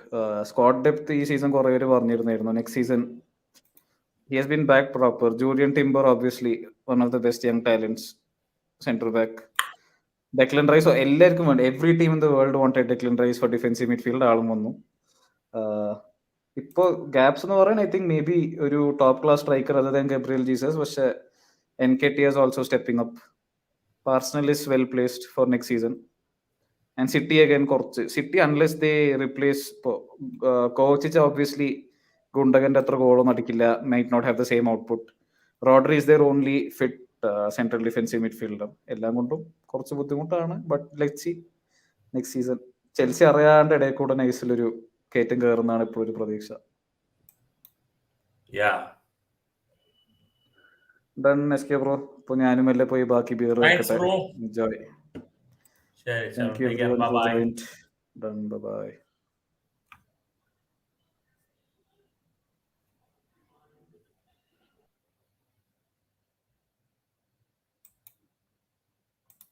squad depth. ഈ സീസൺ കുറെ പേര് പറഞ്ഞിരുന്നായിരുന്നു next season he has been back proper. Julian Timber obviously one of the best young talents. Center back. Declan Rice എല്ലാവർക്കും വേണ്ട. Every team in the world wanted Declan Rice for defensive midfield. ആളും വന്നു. ഇപ്പോൾ gaps എന്ന് പറയാൻ I think maybe ഒരു top class striker other than Gabriel Jesus. പക്ഷെ NKT is also stepping up. Arsenal is well placed for next season. And City again, City unless they replace Kovacic, obviously ഗുണ്ടകന്റെ അത്ര ഗോളൊന്നും അടിക്കില്ല. Might not have the same output. Rodri is their only fit central defensive midfielder. എല്ലാം കൊണ്ടും കുറച്ച് ബുദ്ധിമുട്ടാണ്. But let's see next season. Chelsea അറിയാണ്ട് ഇടയിൽ കൂടെ നൈസിലൊരു കയറ്റം കയറുന്നതാണ് ഇപ്പോൾ ഒരു പ്രതീക്ഷ. Done SK bro. ഇപ്പോൾ ഞാനും എല്ലാം പോയി ബാക്കി ബിയർ വെക്കട്ടെ. Enjoy. Thank you everyone for joined. Done. By.